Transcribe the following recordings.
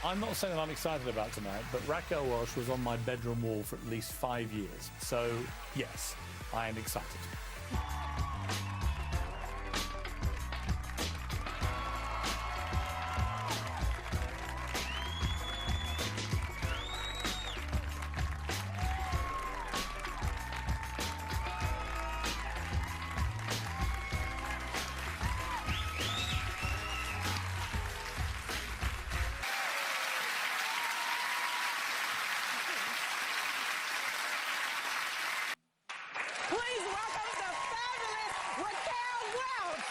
I'm not saying that I'm excited about tonight, but Raquel Welch was on my bedroom wall for at least 5 years. So, yes, I am excited. Please welcome the fabulous Raquel Welch.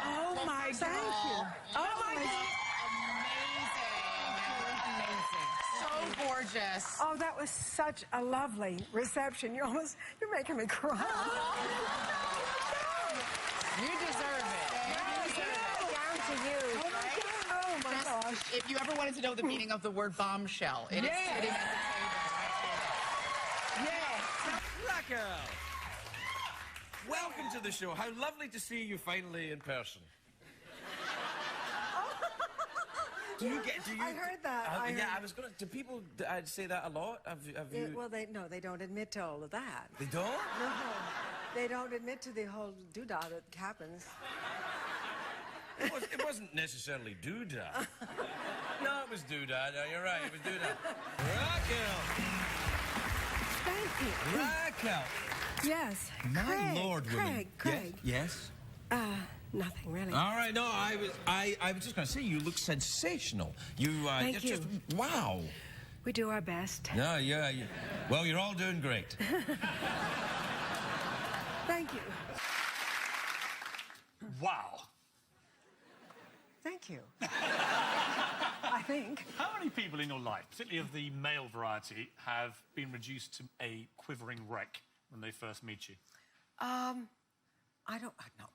Oh my God. Thank you. Oh my God. Amazing. So gorgeous. Oh, that was such a lovely reception. You're making me cry. You deserve it. Down to you. Oh my gosh. If you ever wanted to know the meaning of the word bombshell, it is sitting at the table. Yes. Raquel! Welcome to the show. How lovely to see you finally in person. Do you? I heard that. I was gonna. Do people say that a lot? Have you? Well, they don't admit to all of that. They don't? No, they don't admit to the whole doodah that happens. It wasn't necessarily doodah. No, it was doodah. No, you're right. It was doodah. Raquel! Thank you. Raquel! Yes. My Craig, Lord, woman. Craig. Yes. Nothing really. All right. No, I was just going to say you look sensational. Thank you. Just wow. We do our best. No, yeah. Well, you're all doing great. Thank you. Wow. Thank you. I think. How many people in your life, particularly of the male variety, have been reduced to a quivering wreck when they first meet you? Not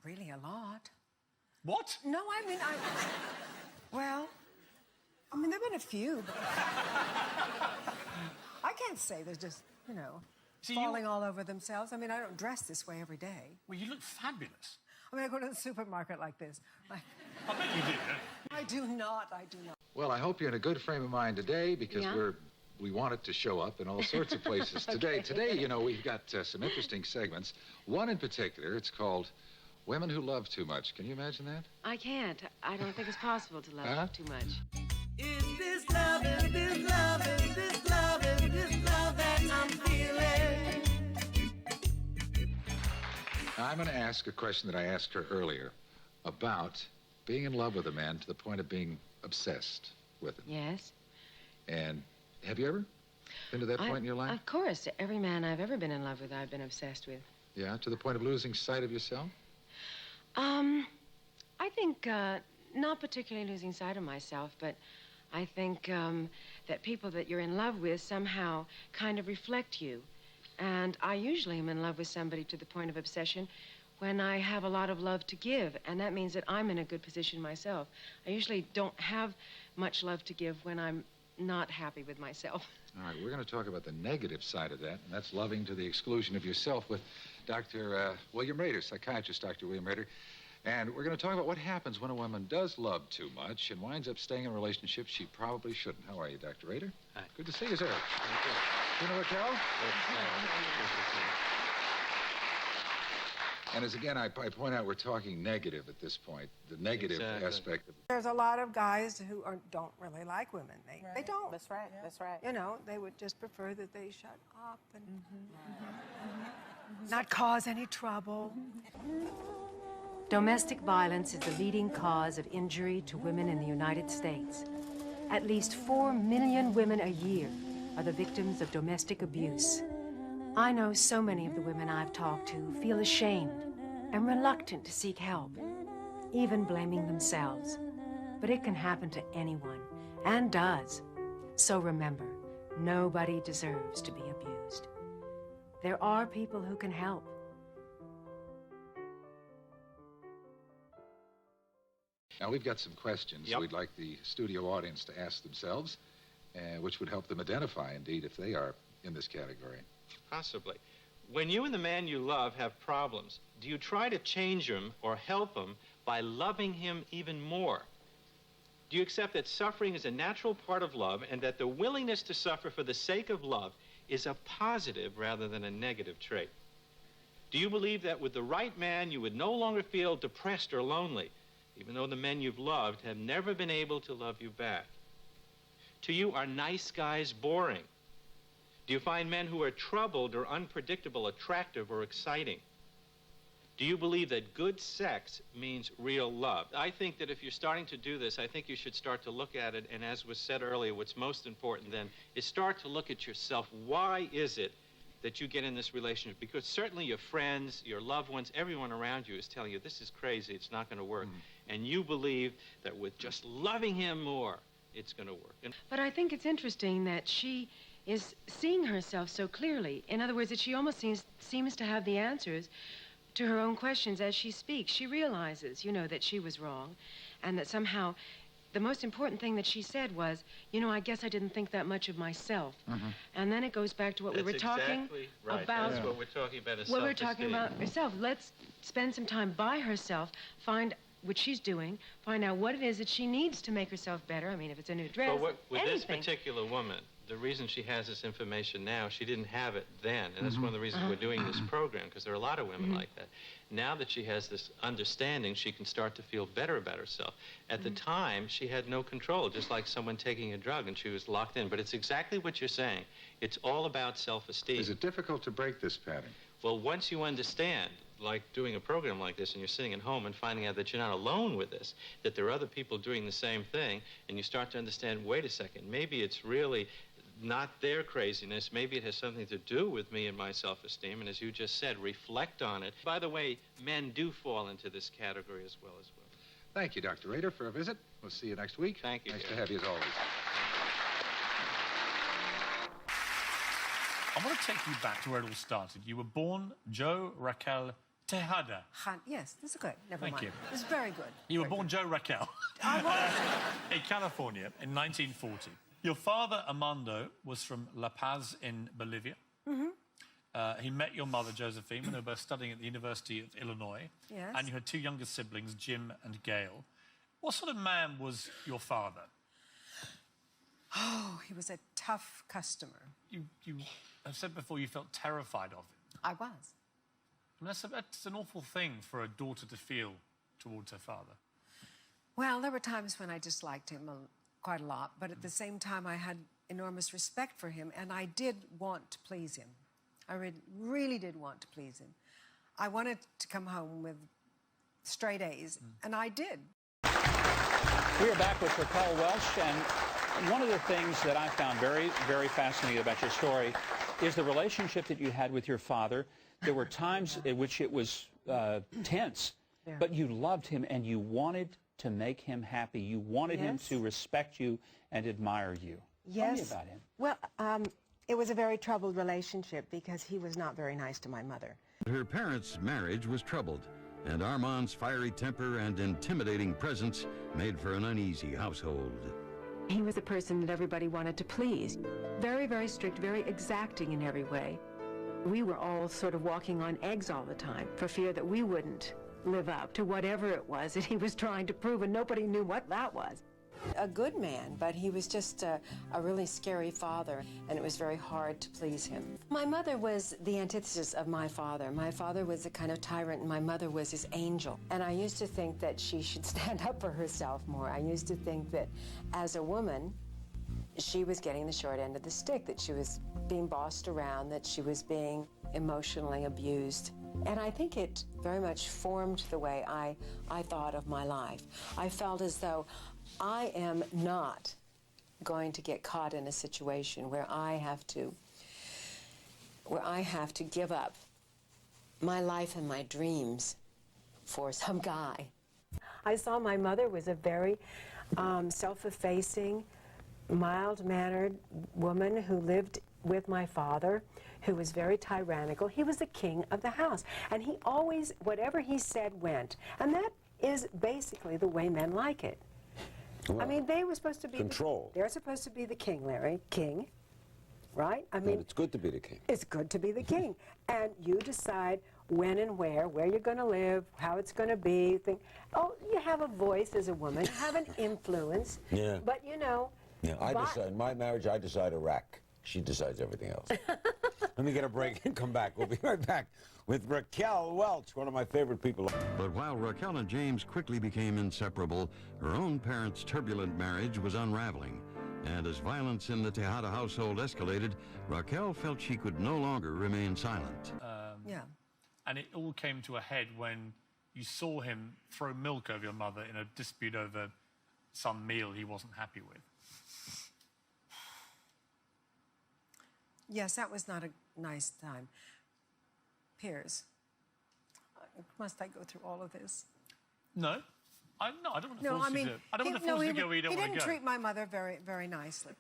really a lot. What? No, well, there've been a few, but I can't say they're just, falling all over themselves. I don't dress this way every day. Well, you look fabulous. I go to the supermarket like this. I bet you do. I do not. Well, I hope you're in a good frame of mind today because we want it to show up in all sorts of places today. Today, we've got some interesting segments. One in particular, it's called Women Who Love Too Much. Can you imagine that? I can't. I don't think it's possible to love too much. Is this love, is this love, is this love, is this love that I'm feeling? Now, I'm going to ask a question that I asked her earlier about being in love with a man to the point of being obsessed with him. Yes? And have you ever been to that point in your life? Of course. Every man I've ever been in love with, I've been obsessed with. Yeah, to the point of losing sight of yourself? I think, not particularly losing sight of myself, but I think that people that you're in love with somehow kind of reflect you. And I usually am in love with somebody to the point of obsession when I have a lot of love to give, and that means that I'm in a good position myself. I usually don't have much love to give when I'm not happy with myself. All right, we're going to talk about the negative side of that, and that's loving to the exclusion of yourself with Dr. William Rader, psychiatrist Dr. William Rader. And we're going to talk about what happens when a woman does love too much and winds up staying in relationships she probably shouldn't. How are you, Dr. Rader? Hi. Good to see you, sir. You know Raquel? And as again, I point out, we're talking negative at this point, the negative aspect of it. There's a lot of guys who don't really like women. They don't. That's right. Yeah. That's right. They would just prefer that they shut up and not cause any trouble. Domestic violence is the leading cause of injury to women in the United States. At least 4 million women a year are the victims of domestic abuse. I know so many of the women I've talked to feel ashamed and reluctant to seek help, even blaming themselves. But it can happen to anyone, and does. So remember, nobody deserves to be abused. There are people who can help. Now, we've got some questions we'd like the studio audience to ask themselves, which would help them identify, indeed, if they are in this category. Possibly. When you and the man you love have problems, do you try to change him or help him by loving him even more? Do you accept that suffering is a natural part of love and that the willingness to suffer for the sake of love is a positive rather than a negative trait? Do you believe that with the right man you would no longer feel depressed or lonely, even though the men you've loved have never been able to love you back? To you, are nice guys boring? Do you find men who are troubled or unpredictable attractive or exciting? Do you believe that good sex means real love? I think that if you're starting to do this, I think you should start to look at it, and as was said earlier, what's most important then is start to look at yourself. Why is it that you get in this relationship? Because certainly your friends, your loved ones, everyone around you is telling you, this is crazy, it's not going to work. And you believe that with just loving him more, it's going to work. But I think it's interesting that she is seeing herself so clearly. In other words, that she almost seems to have the answers to her own questions as she speaks. She realizes, you know, that she was wrong, and that somehow the most important thing that she said was, you know, I guess I didn't think that much of myself. And then it goes back to what we were talking exactly right. about. That's what we're talking about, is what we're self-esteem. talking about herself. Let's spend some time by herself, find what she's doing, find out what it is that she needs to make herself better. I mean, if it's a new dress, But with this anything. particular woman, the reason she has this information now, she didn't have it then. And that's one of the reasons we're doing this program, because there are a lot of women like that. Now that she has this understanding, she can start to feel better about herself. At the time, she had no control, just like someone taking a drug, and she was locked in. But it's exactly what you're saying. It's all about self-esteem. Is it difficult to break this pattern? Well, once you understand, like doing a program like this, and you're sitting at home and finding out that you're not alone with this, that there are other people doing the same thing, and you start to understand, wait a second, maybe it's really not their craziness, maybe it has something to do with me and my self-esteem, and as you just said, reflect on it. By the way, men do fall into this category as well. Thank you, Dr. Rader, for a visit. We'll see you next week. Thank you, Nice dear. to have you as always. I want to take you back to where it all started. You were born Joe Raquel Tejada. Yes, this is good. Never Thank mind. you. This is very good. You were born Joe Raquel in California in 1940. Your father, Armando, was from La Paz in Bolivia. He met your mother, Josephine, when they were both studying at the University of Illinois. Yes. And you had 2 younger siblings, Jim and Gail. What sort of man was your father? Oh, he was a tough customer. You have said before you felt terrified of him. I was. I mean, that's an awful thing for a daughter to feel towards her father. Well, there were times when I disliked him quite a lot, but at the same time, I had enormous respect for him, and I did want to please him. I really did want to please him. I wanted to come home with straight A's, and I did. We are back with Raquel Welch, and one of the things that I found very, very fascinating about your story is the relationship that you had with your father. There were times in which it was tense, but you loved him and you wanted to make him happy. You wanted him to respect you and admire you. Tell me about him. Well, it was a very troubled relationship because he was not very nice to my mother. Her parents' marriage was troubled, and Armand's fiery temper and intimidating presence made for an uneasy household. He was a person that everybody wanted to please. Very, very strict, very exacting in every way. We were all sort of walking on eggs all the time for fear that we wouldn't live up to whatever it was that he was trying to prove, and nobody knew what that was. A good man, but he was just a really scary father, and it was very hard to please him. My mother was the antithesis of my father. My father was a kind of tyrant, and my mother was his angel. And I used to think that she should stand up for herself more. I used to think that as a woman, she was getting the short end of the stick, that she was being bossed around, that she was being emotionally abused. And I think it very much formed the way I thought of my life. I felt as though I am not going to get caught in a situation where I have to give up my life and my dreams for some guy. I saw my mother was a very self-effacing, mild-mannered woman who lived with my father, who was very tyrannical. He was the king of the house, and he always, whatever he said went. And that is basically the way men like it. Well, I mean, they were supposed to be control. They're supposed to be the king, Larry. King, right? I mean, it's good to be the king. It's good to be the king. And you decide when and where you're going to live, how it's going to be. Oh, you have a voice as a woman, you have an influence. Yeah. But, you know. Yeah, I decide. In my marriage, I decide Iraq. She decides everything else. Let me get a break and come back. We'll be right back with Raquel Welch, one of my favorite people. But while Raquel and James quickly became inseparable, her own parents' turbulent marriage was unraveling. And as violence in the Tejada household escalated, Raquel felt she could no longer remain silent. Yeah. And it all came to a head when you saw him throw milk over your mother in a dispute over some meal he wasn't happy with. Yes, that was not a nice time. Piers, must I go through all of this? No. I don't want to No, force I mean, you to. I don't want to force you to go where you don't want to go. He didn't treat my mother very, very nicely.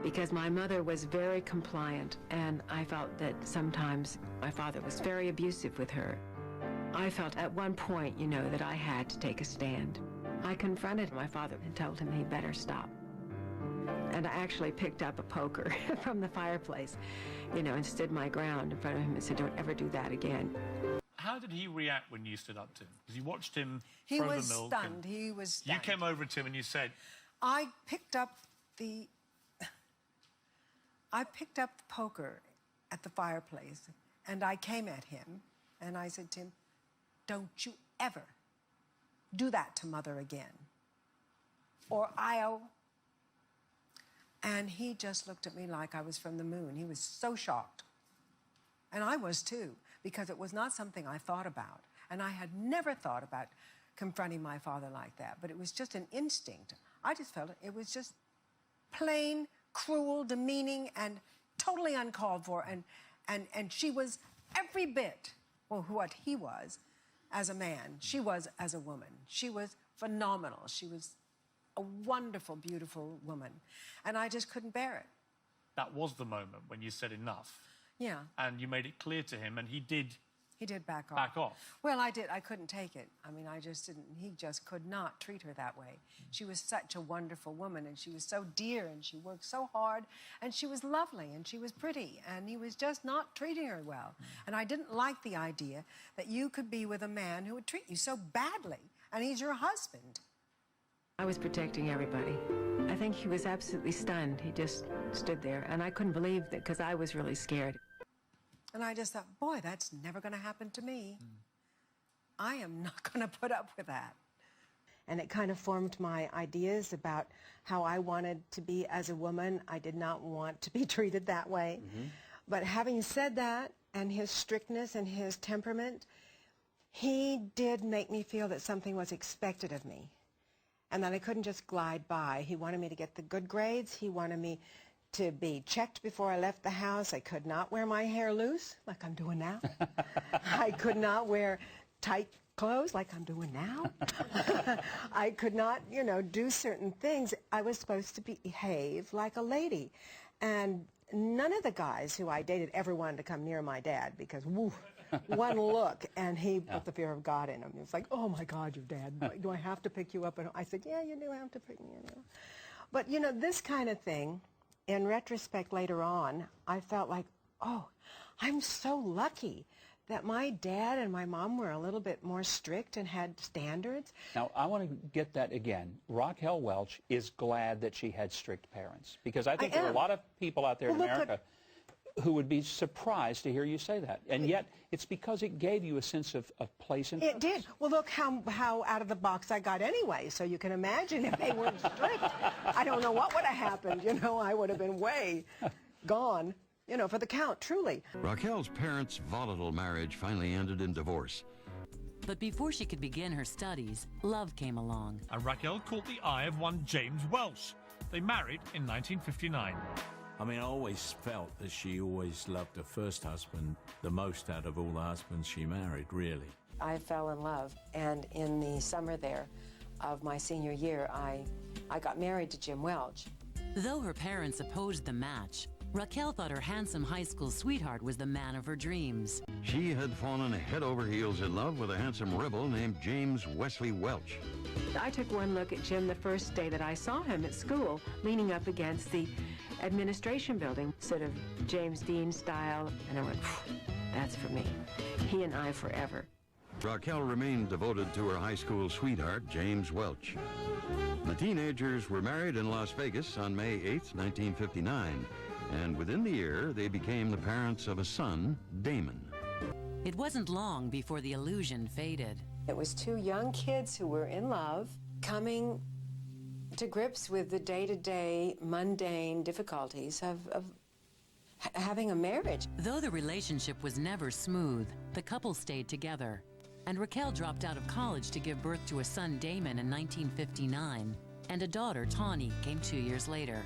Because my mother was very compliant, and I felt that sometimes my father was very abusive with her. I felt at one point, you know, that I had to take a stand. I confronted my father and told him he better stop. And I actually picked up a poker from the fireplace, you know, and stood my ground in front of him and said, "Don't ever do that again." How did he react when you stood up to him? Because you watched him He throw was the milk. stunned. He was stunned. You came over to him and you said... I picked up the poker at the fireplace, and I came at him, and I said to him, "Don't you ever do that to Mother again, or I'll..." And he just looked at me like I was from the moon. He was so shocked. And I was too, because it was not something I thought about. And I had never thought about confronting my father like that, but it was just an instinct. I just felt it was just plain, cruel, demeaning, and totally uncalled for. And she was every bit, well, what he was as a man, she was as a woman. She was phenomenal. She was a wonderful, beautiful woman. And I just couldn't bear it. That was the moment when you said enough. Yeah. And you made it clear to him, and he did... He did back off. Back off. Well, I did. I couldn't take it. I mean, I just didn't. He just could not treat her that way. She was such a wonderful woman, and she was so dear, and she worked so hard, and she was lovely, and she was pretty, and he was just not treating her well. And I didn't like the idea that you could be with a man who would treat you so badly, and he's your husband. I was protecting everybody. I think he was absolutely stunned. He just stood there, and I couldn't believe that because I was really scared. And I just thought, boy, that's never going to happen to me. I am not going to put up with that. And it kind of formed my ideas about how I wanted to be as a woman. I did not want to be treated that way. But having said that, and his strictness and his temperament, he did make me feel that something was expected of me, and that I couldn't just glide by. He wanted me to get the good grades. He wanted me to be checked before I left the house. I could not wear my hair loose, like I'm doing now. I could not wear tight clothes, like I'm doing now. I could not, you know, do certain things. I was supposed to behave like a lady. And none of the guys who I dated ever wanted to come near my dad, because, woo, one look, and he put the fear of God in him. It was like, "Oh, my God, your dad. Do I have to pick you up?" And I said, "Yeah, you do have to pick me up." But, you know, this kind of thing, in retrospect later on, I felt like, oh, I'm so lucky that my dad and my mom were a little bit more strict and had standards. Now, I want to get that again. Raquel Welch is glad that she had strict parents, because I think there are a lot of people out there in America who would be surprised to hear you say that. And yet, it's because it gave you a sense of place and purpose. It did. Well, look how out of the box I got anyway, so you can imagine if they weren't strict, I don't know what would have happened. You know, I would have been way gone. you know, for the count, truly. Raquel's parents' volatile marriage finally ended in divorce. But before she could begin her studies, love came along. And Raquel caught the eye of one James Welch. They married in 1959. I mean, I always felt that she always loved her first husband the most out of all the husbands she married, really. I fell in love, and in the summer there of my senior year, I got married to Jim Welch. Though her parents opposed the match, Raquel thought her handsome high school sweetheart was the man of her dreams. She had fallen head over heels in love with a handsome rebel named James Wesley Welch. I took one look at Jim the first day that I saw him at school, leaning up against the administration building, sort of James Dean style, and I went, that's for me. He and I forever. Raquel remained devoted to her high school sweetheart, James Welch. The teenagers were married in Las Vegas on May 8, 1959, and within the year, they became the parents of a son, Damon. It wasn't long before the illusion faded. It was two young kids who were in love, coming to grips with the day-to-day mundane difficulties of having a marriage. Though the relationship was never smooth, the couple stayed together. And Raquel dropped out of college to give birth to a son, Damon, in 1959, and a daughter, Tawny, came 2 years later.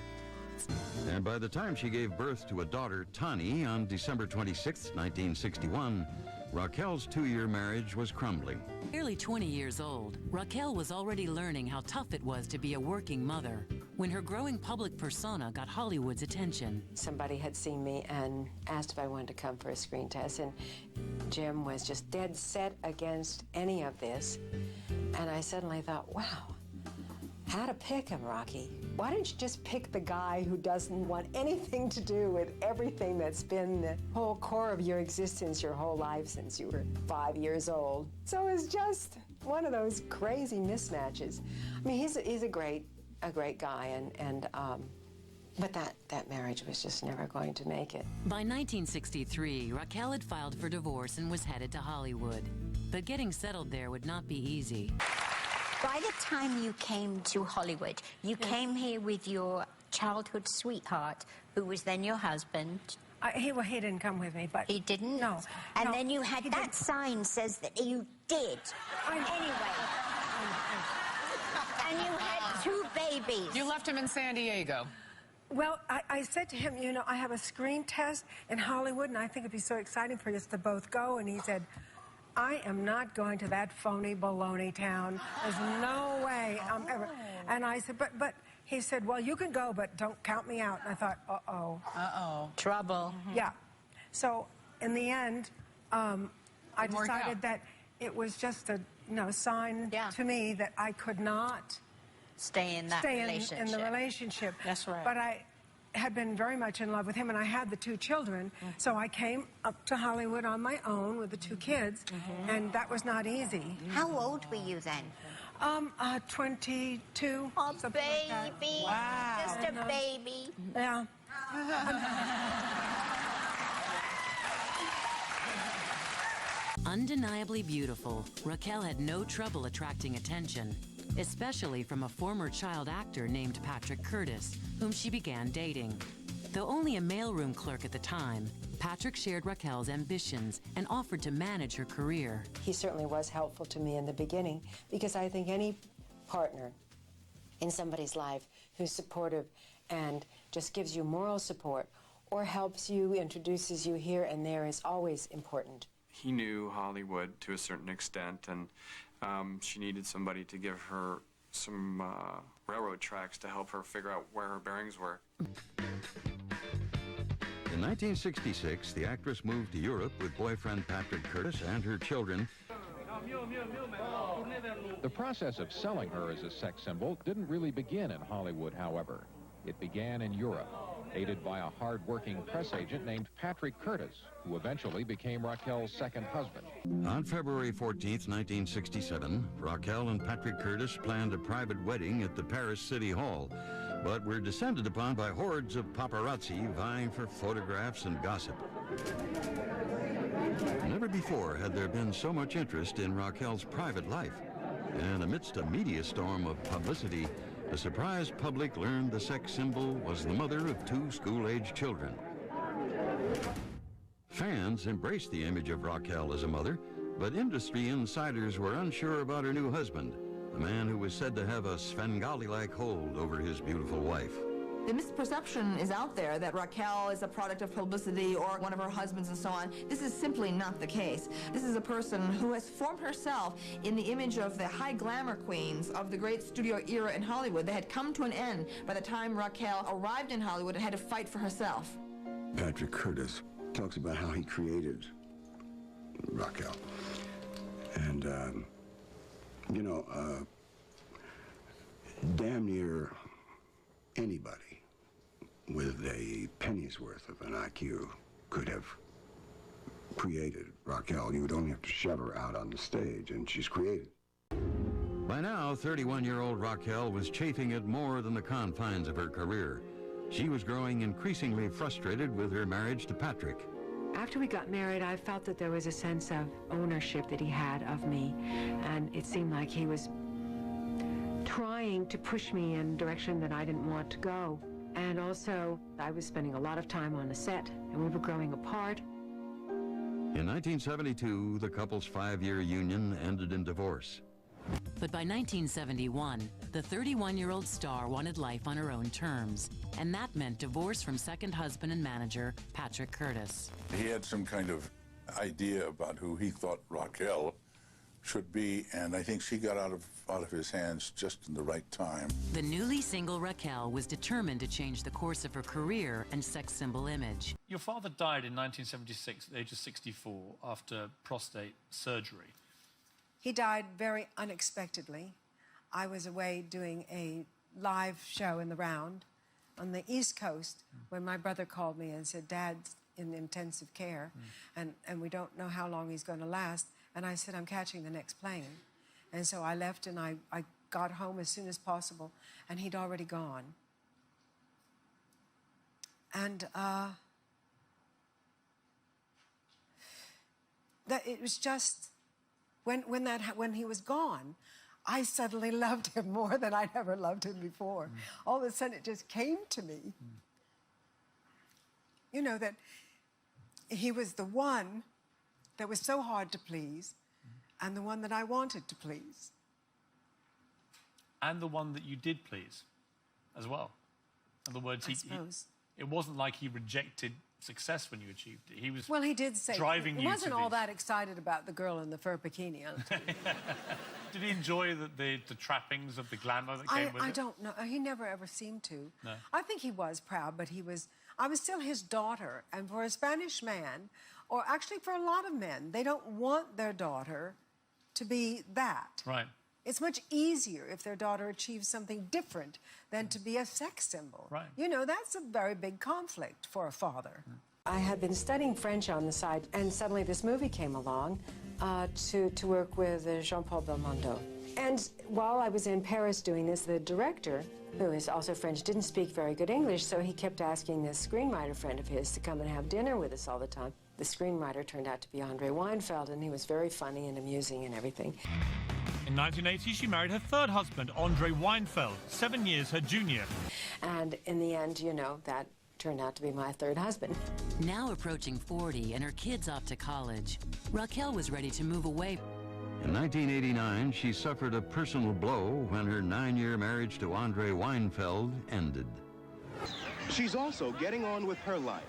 And by the time she gave birth to a daughter, Tawny, on December 26, 1961, Raquel's 2-year marriage was crumbling. Nearly 20 years old, Raquel was already learning how tough it was to be a working mother when her growing public persona got Hollywood's attention. Somebody had seen me and asked if I wanted to come for a screen test, and Jim was just dead set against any of this. And I suddenly thought, wow, how to pick him, Rocky. Why don't you just pick the guy who doesn't want anything to do with everything that's been the whole core of your existence your whole life since you were 5 years old? So it's just one of those crazy mismatches. I mean, he's a great guy, but that marriage was just never going to make it. By 1963, Raquel had filed for divorce and was headed to Hollywood. But getting settled there would not be easy. By the time you came to Hollywood, you came here with your childhood sweetheart, who was then your husband. He didn't come with me, but... He didn't? No. And then you had that sign says that you did. Anyway. And you had 2 babies. You left him in San Diego. Well, I said to him, you know, I have a screen test in Hollywood, and I think it'd be so exciting for us to both go. And he said, I am not going to that phony baloney town. There's no way I'm ever... And I said, but he said, well, you can go, but don't count me out. And I thought, uh-oh. Uh-oh. Trouble. Yeah. So, in the end, I decided that it was just a sign to me that I could not stay in that relationship. In the relationship. That's right. But I had been very much in love with him, and I had the 2 children. So I came up to Hollywood on my own with the 2 kids, and that was not easy. How old were you then? 22. Oh, something baby. like that. Wow. Just a baby. Yeah. Undeniably beautiful, Raquel had no trouble attracting attention, especially from a former child actor named Patrick Curtis, whom she began dating. Though only a mailroom clerk at the time, Patrick shared Raquel's ambitions and offered to manage her career. He certainly was helpful to me in the beginning, because I think any partner in somebody's life who's supportive and just gives you moral support or helps you, introduces you here and there is always important. He knew Hollywood to a certain extent, and she needed somebody to give her some railroad tracks to help her figure out where her bearings were. In 1966, the actress moved to Europe with boyfriend Patrick Curtis and her children. The process of selling her as a sex symbol didn't really begin in Hollywood, however. It began in Europe, aided by a hard-working press agent named Patrick Curtis, who eventually became Raquel's second husband. On February 14th, 1967, Raquel and Patrick Curtis planned a private wedding at the Paris City Hall, but were descended upon by hordes of paparazzi vying for photographs and gossip. Never before had there been so much interest in Raquel's private life, and amidst a media storm of publicity, the surprised public learned the sex symbol was the mother of 2 school-age children. Fans embraced the image of Raquel as a mother, but industry insiders were unsure about her new husband, the man who was said to have a Svengali-like hold over his beautiful wife. The misperception is out there that Raquel is a product of publicity or one of her husbands and so on. This is simply not the case. This is a person who has formed herself in the image of the high glamour queens of the great studio era in Hollywood. They had come to an end by the time Raquel arrived in Hollywood and had to fight for herself. Patrick Curtis talks about how he created Raquel. And, you know, damn near anybody with a penny's worth of an IQ could have created Raquel. You would only have to shove her out on the stage, and she's created. By now, 31-year-old Raquel was chafing at more than the confines of her career. She was growing increasingly frustrated with her marriage to Patrick. After we got married, I felt that there was a sense of ownership that he had of me, and it seemed like he was trying to push me in a direction that I didn't want to go. And also, I was spending a lot of time on the set, and we were growing apart. In 1972, the couple's 5-year union ended in divorce. But by 1971, the 31-year-old star wanted life on her own terms, and that meant divorce from second husband and manager, Patrick Curtis. He had some kind of idea about who he thought Raquel should be, and I think she got out of his hands just in the right time. The newly single Raquel was determined to change the course of her career and sex symbol image. Your father died in 1976 at the age of 64 after prostate surgery. He died very unexpectedly. I was away doing a live show in the round on the East Coast when my brother called me and said, Dad's in intensive care, and we don't know how long he's going to last. And I said, I'm catching the next plane. And so I left, and I got home as soon as possible, and he'd already gone. And that it was just, when he was gone, I suddenly loved him more than I'd ever loved him before. All of a sudden, it just came to me. You know, that he was the one that was so hard to please, and the one that I wanted to please. And the one that you did please, as well. In other words, I suppose. It wasn't like he rejected success when you achieved it. He was Well, he did say driving he you wasn't to all these- that excited about the girl in the fur bikini. I'll tell you. Did he enjoy the trappings of the glamour that came with it? I don't know. He never ever seemed to. No. I think he was proud, but I was still his daughter. And for a Spanish man, or actually for a lot of men, they don't want their daughter to be that. Right. It's much easier if their daughter achieves something different than to be a sex symbol. Right. You know, that's a very big conflict for a father. I had been studying French on the side, and suddenly this movie came along to work with Jean-Paul Belmondo. And while I was in Paris doing this, the director, who is also French, didn't speak very good English, so he kept asking this screenwriter friend of his to come and have dinner with us all the time. The screenwriter turned out to be Andre Weinfeld, and he was very funny and amusing and everything. In 1980, she married her third husband, Andre Weinfeld, 7 years her junior. And in the end, you know, that turned out to be my third husband. Now approaching 40 and her kids off to college, Raquel was ready to move away. In 1989, she suffered a personal blow when her 9-year marriage to Andre Weinfeld ended. She's also getting on with her life.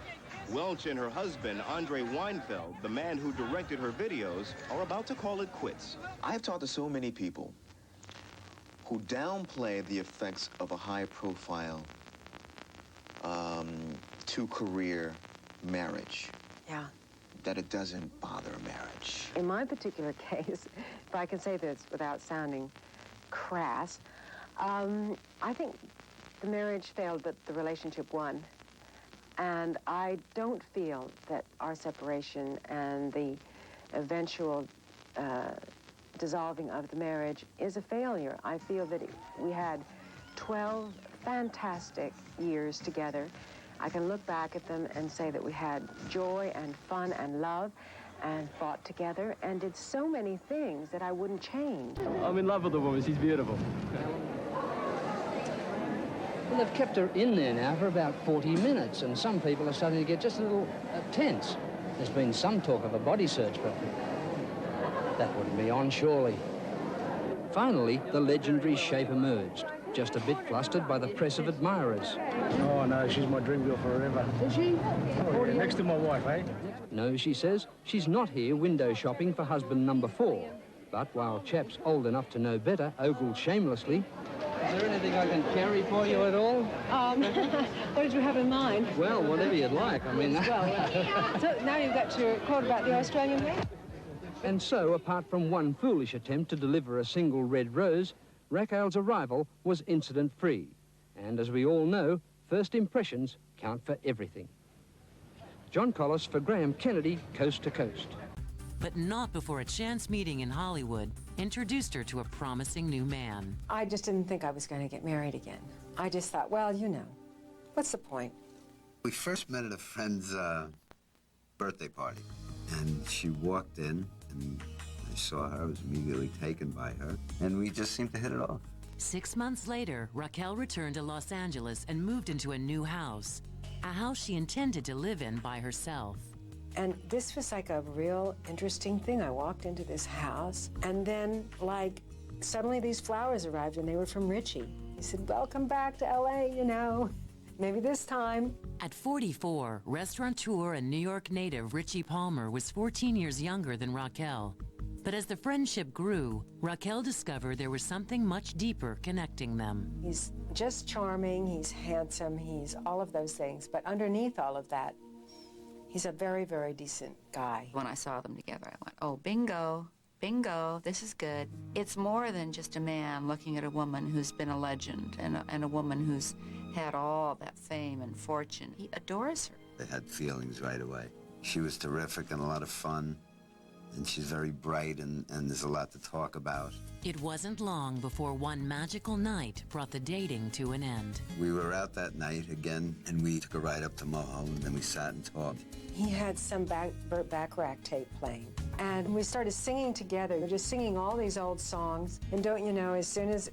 Welch and her husband, Andre Weinfeld, the man who directed her videos, are about to call it quits. I've talked to so many people who downplay the effects of a high-profile two-career marriage. Yeah. That it doesn't bother a marriage. In my particular case, if I can say this without sounding crass, I think the marriage failed, but the relationship won. And I don't feel that our separation and the eventual dissolving of the marriage is a failure. I feel that we had 12 fantastic years together. I can look back at them and say that we had joy and fun and love and fought together and did so many things that I wouldn't change. I'm in love with the woman. She's beautiful. Well, they've kept her in there now for about 40 minutes, and some people are starting to get just a little tense. There's been some talk of a body search, but that wouldn't be on, surely. Finally, the legendary shape emerged, just a bit flustered by the press of admirers. Oh, no, she's my dream girl forever. Is she? Oh, yeah, next to my wife, eh? No, she says, she's not here window shopping for husband number 4. But while chaps old enough to know better ogle shamelessly... Is there anything I can carry for you at all? What did you have in mind? Well, whatever you'd like, I mean... So now you've got your quote about the Australian way? And so, apart from one foolish attempt to deliver a single red rose, Raquel's arrival was incident-free. And as we all know, first impressions count for everything. John Collis for Graham Kennedy, Coast to Coast. But not before a chance meeting in Hollywood introduced her to a promising new man. I just didn't think I was going to get married again. I just thought, well, you know, what's the point? We first met at a friend's birthday party, and she walked in, and I saw her. I was immediately taken by her, and we just seemed to hit it off. 6 months later, Raquel returned to Los Angeles and moved into a new house, a house she intended to live in by herself. And this was like a real interesting thing. I walked into this house, and then, like, suddenly these flowers arrived, and they were from Richie. He said, welcome back to LA, you know, maybe this time. At 44, restaurateur and New York native Richie Palmer was 14 years younger than Raquel. But as the friendship grew, Raquel discovered there was something much deeper connecting them. He's just charming, he's handsome, he's all of those things. But underneath all of that, he's a very, very decent guy. When I saw them together, I went, oh, bingo, bingo, this is good. It's more than just a man looking at a woman who's been a legend and a woman who's had all that fame and fortune. He adores her. They had feelings right away. She was terrific and a lot of fun, and she's very bright, and there's a lot to talk about. It wasn't long before one magical night brought the dating to an end. We were out that night again, and we took a ride up to Moho, and then we sat and talked. He had some Burt Bacharach tape playing, and we started singing together. We were just singing all these old songs, and don't you know, as soon as,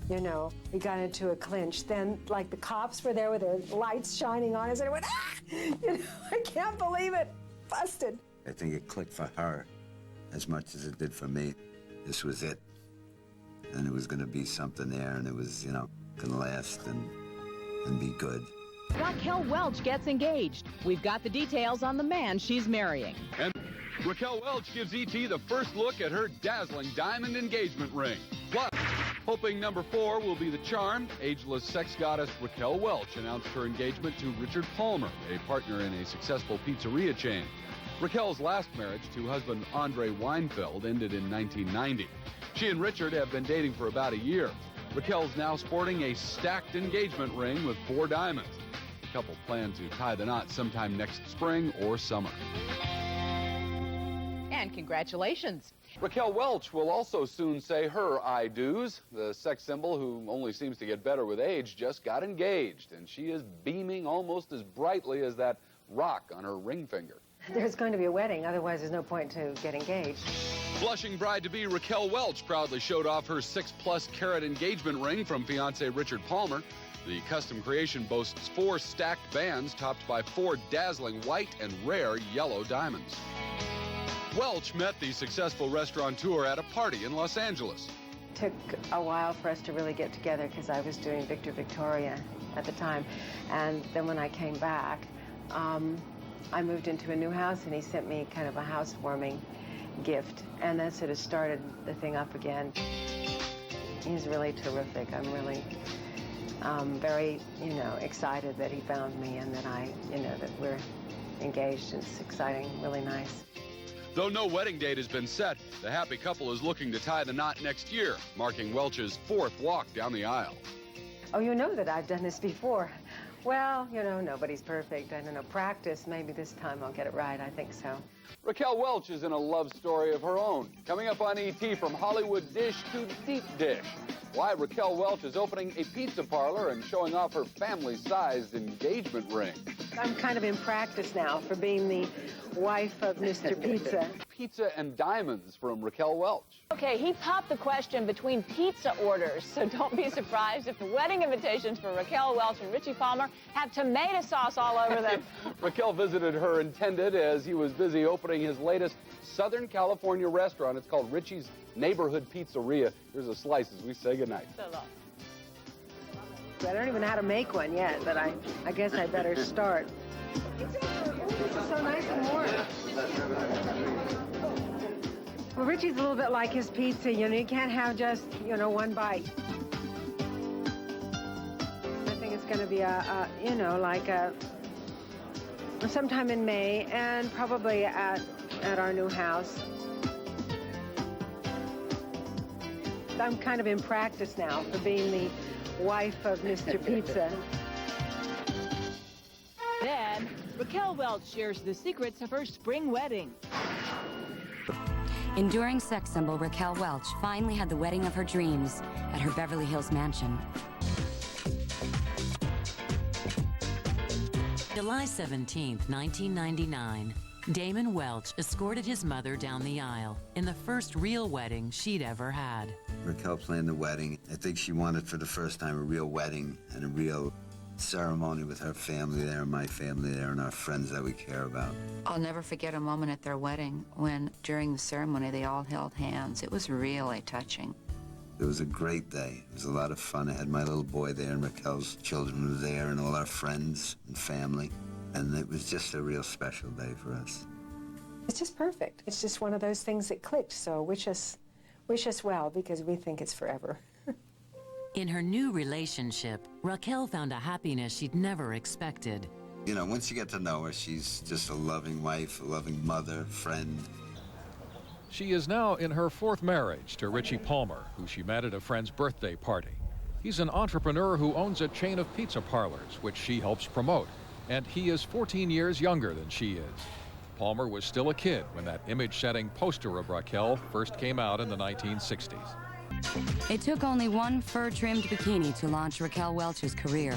you know, we got into a clinch, then, like, the cops were there with their lights shining on us, and it went, ah! You know, I can't believe it. Busted. I think it clicked for her as much as it did for me. This was it. And it was going to be something there, and it was, you know, going to last and be good. Raquel Welch gets engaged. We've got the details on the man she's marrying. And Raquel Welch gives E.T. the first look at her dazzling diamond engagement ring. Plus, hoping number 4 will be the charm, ageless sex goddess Raquel Welch announced her engagement to Richard Palmer, a partner in a successful pizzeria chain. Raquel's last marriage to husband Andre Weinfeld ended in 1990. She and Richard have been dating for about a year. Raquel's now sporting a stacked engagement ring with 4 diamonds. The couple plan to tie the knot sometime next spring or summer. And congratulations. Raquel Welch will also soon say her I do's. The sex symbol, who only seems to get better with age, just got engaged, and she is beaming almost as brightly as that rock on her ring finger. There's going to be a wedding, otherwise there's no point to get engaged. Blushing bride-to-be Raquel Welch proudly showed off her 6+ carat engagement ring from fiancé Richard Palmer. The custom creation boasts 4 stacked bands topped by 4 dazzling white and rare yellow diamonds. Welch met the successful restaurateur at a party in Los Angeles. It took a while for us to really get together because I was doing Victor Victoria at the time. And then when I came back, I moved into a new house, and he sent me kind of a housewarming gift, and that sort of started the thing up again. He's really terrific. I'm really very, you know, excited that he found me and that that we're engaged. It's exciting, really nice. Though no wedding date has been set, the happy couple is looking to tie the knot next year, marking Welch's 4th walk down the aisle. Oh, you know that I've done this before. Well, you know, nobody's perfect. I don't know, practice. Maybe this time I'll get it right. I think so. Raquel Welch is in a love story of her own. Coming up on E.T. from Hollywood dish to deep dish. Why Raquel Welch is opening a pizza parlor and showing off her family-sized engagement ring. I'm kind of in practice now for being the wife of Mr. Pizza. pizza and diamonds from Raquel Welch. Okay, he popped the question between pizza orders, so don't be surprised if the wedding invitations for Raquel Welch and Richie Palmer have tomato sauce all over them. Raquel visited her intended as he was busy opening his latest Southern California restaurant. It's called Richie's Neighborhood Pizzeria. Here's a slice as we say goodnight. So long. I don't even know how to make one yet, but I guess I better start. This is so nice and warm. Well, Richie's a little bit like his pizza. You know, you can't have just, one bite. I think it's going to be sometime in May, and probably at our new house. I'm kind of in practice now for being the wife of Mr. Pizza. Then, Raquel Welch shares the secrets of her spring wedding. Enduring sex symbol Raquel Welch finally had the wedding of her dreams at her Beverly Hills mansion. July 17, 1999. Damon Welch escorted his mother down the aisle in the first real wedding she'd ever had. Raquel planned the wedding. I think she wanted for the first time a real wedding and a real ceremony with her family there and my family there and our friends that we care about. I'll never forget a moment at their wedding when, during the ceremony, they all held hands. It was really touching. It was a great day. It was a lot of fun. I had my little boy there, and Raquel's children were there, and all our friends and family. And it was just a real special day for us. It's just perfect. It's just one of those things that clicked, so wish us well, because we think it's forever. In her new relationship, Raquel found a happiness she'd never expected. You know, once you get to know her, she's just a loving wife, a loving mother, friend. She is now in her fourth marriage to Richie Palmer, who she met at a friend's birthday party. He's an entrepreneur who owns a chain of pizza parlors, which she helps promote, and he is 14 years younger than she is. Palmer was still a kid when that image-setting poster of Raquel first came out in the 1960s. It took only one fur-trimmed bikini to launch Raquel Welch's career,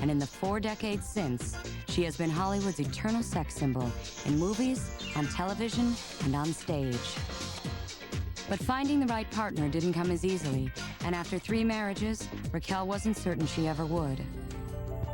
and in the 4 decades since, she has been Hollywood's eternal sex symbol in movies, on television, and on stage. But finding the right partner didn't come as easily, and after 3 marriages, Raquel wasn't certain she ever would.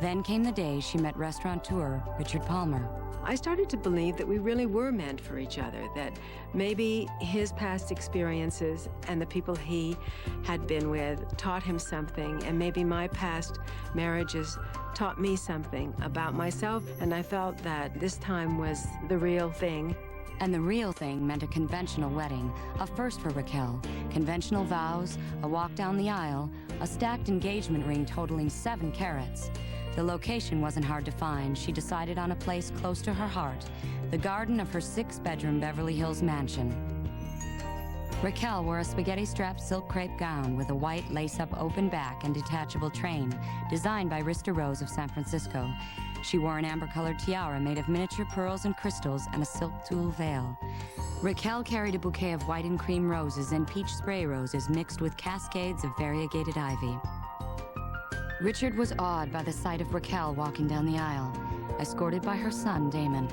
Then came the day she met restaurateur Richard Palmer. I started to believe that we really were meant for each other, that maybe his past experiences and the people he had been with taught him something, and maybe my past marriages taught me something about myself, and I felt that this time was the real thing. And the real thing meant a conventional wedding, a first for Raquel. Conventional vows, a walk down the aisle, a stacked engagement ring totaling 7 carats. The location wasn't hard to find. She decided on a place close to her heart, the garden of her 6-bedroom Beverly Hills mansion. Raquel wore a spaghetti-strapped silk crepe gown with a white lace-up open back and detachable train, designed by Rista Rose of San Francisco. She wore an amber-colored tiara made of miniature pearls and crystals and a silk tulle veil. Raquel carried a bouquet of white and cream roses and peach spray roses mixed with cascades of variegated ivy. Richard was awed by the sight of Raquel walking down the aisle, escorted by her son, Damon.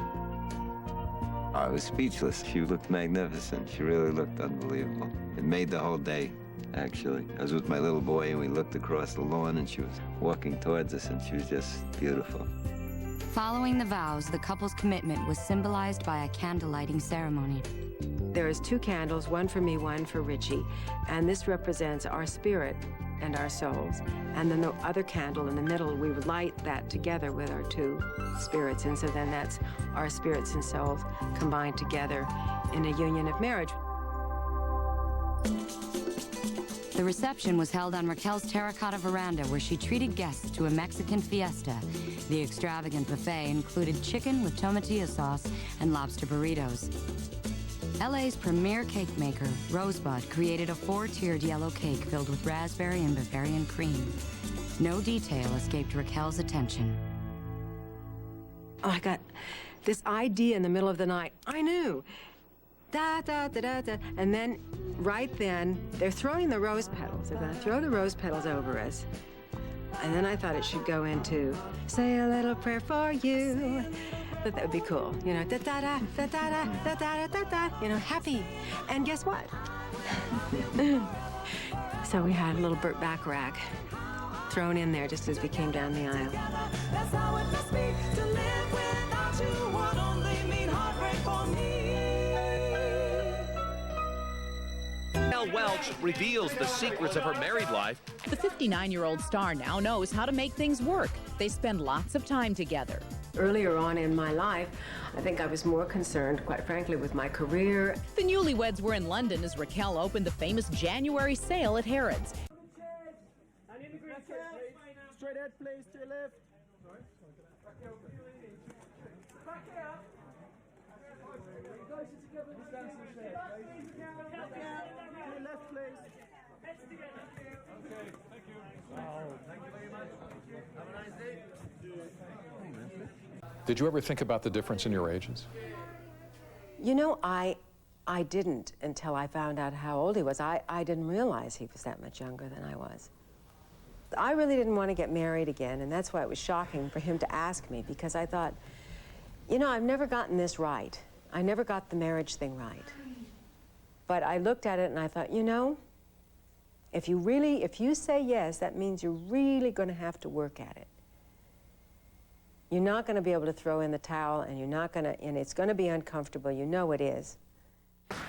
I was speechless. She looked magnificent. She really looked unbelievable. It made the whole day, actually. I was with my little boy, and we looked across the lawn, and she was walking towards us, and she was just beautiful. Following the vows, the couple's commitment was symbolized by a candle-lighting ceremony. There's 2 candles, one for me, one for Richie, and this represents our spirit and our souls. And then the other candle in the middle, we would light that together with our 2 spirits, and so then that's our spirits and souls combined together in a union of marriage. The reception was held on Raquel's terracotta veranda, where she treated guests to a Mexican fiesta. The extravagant buffet included chicken with tomatillo sauce and lobster burritos. LA's premier cake maker, Rosebud, created a 4-tiered yellow cake filled with raspberry and Bavarian cream. No detail escaped Raquel's attention. Oh, I got this idea in the middle of the night. I knew. Da, da, da, da, da. And then, right then, they're throwing the rose petals. They're going to throw the rose petals over us. And then I thought it should go into, say a little prayer for you. But that would be cool, you know, da-da-da, da-da-da, da-da-da, da-da, you know, happy. And guess what? So we had a little Burt Bacharach thrown in there just as we came down the aisle. That's how it must be to live without you would only mean heartbreak for me. Raquel Welch reveals the secrets of her married life. The 59-year-old star now knows how to make things work. They spend lots of time together. Earlier on in my life, I think I was more concerned, quite frankly, with my career. The newlyweds were in London as Raquel opened the famous January sale at Harrods. Straight ahead, please, to your left. Did you ever think about the difference in your ages? You know, I didn't until I found out how old he was. I didn't realize he was that much younger than I was. I really didn't want to get married again, and that's why it was shocking for him to ask me, because I thought, you know, I've never gotten this right. I never got the marriage thing right. But I looked at it and I thought, you know, if you say yes, that means you're really going to have to work at it. You're not going to be able to throw in the towel, and it's going to be uncomfortable. You know it is.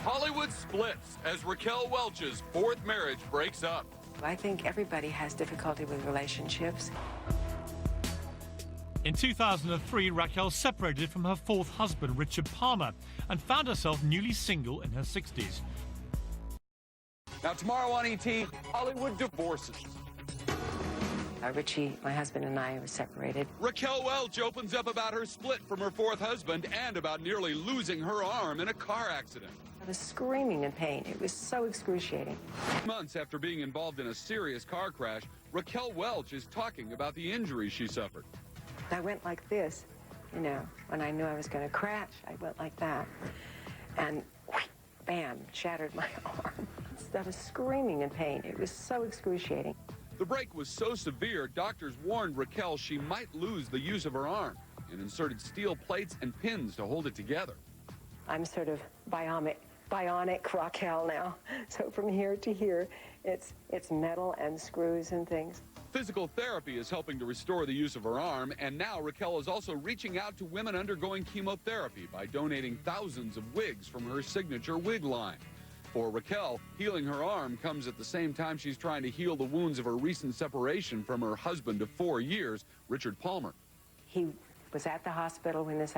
Hollywood splits as Raquel Welch's fourth marriage breaks up. I think everybody has difficulty with relationships. In 2003, Raquel separated from her fourth husband, Richard Palmer, and found herself newly single in her 60s. Now tomorrow on ET, Hollywood divorces. Richie, my husband, and I were separated. Raquel Welch opens up about her split from her fourth husband and about nearly losing her arm in a car accident. I was screaming in pain. It was so excruciating. Months after being involved in a serious car crash, Raquel Welch is talking about the injuries she suffered. I went like this, you know, when I knew I was going to crash. I went like that, and bam, shattered my arm. I was screaming in pain. It was so excruciating. The break was so severe, doctors warned Raquel she might lose the use of her arm and inserted steel plates and pins to hold it together. I'm sort of bionic Raquel now. So from here to here, it's metal and screws and things. Physical therapy is helping to restore the use of her arm, and now Raquel is also reaching out to women undergoing chemotherapy by donating thousands of wigs from her signature wig line. For Raquel, healing her arm comes at the same time she's trying to heal the wounds of her recent separation from her husband of 4 years, Richard Palmer. He was at the hospital when this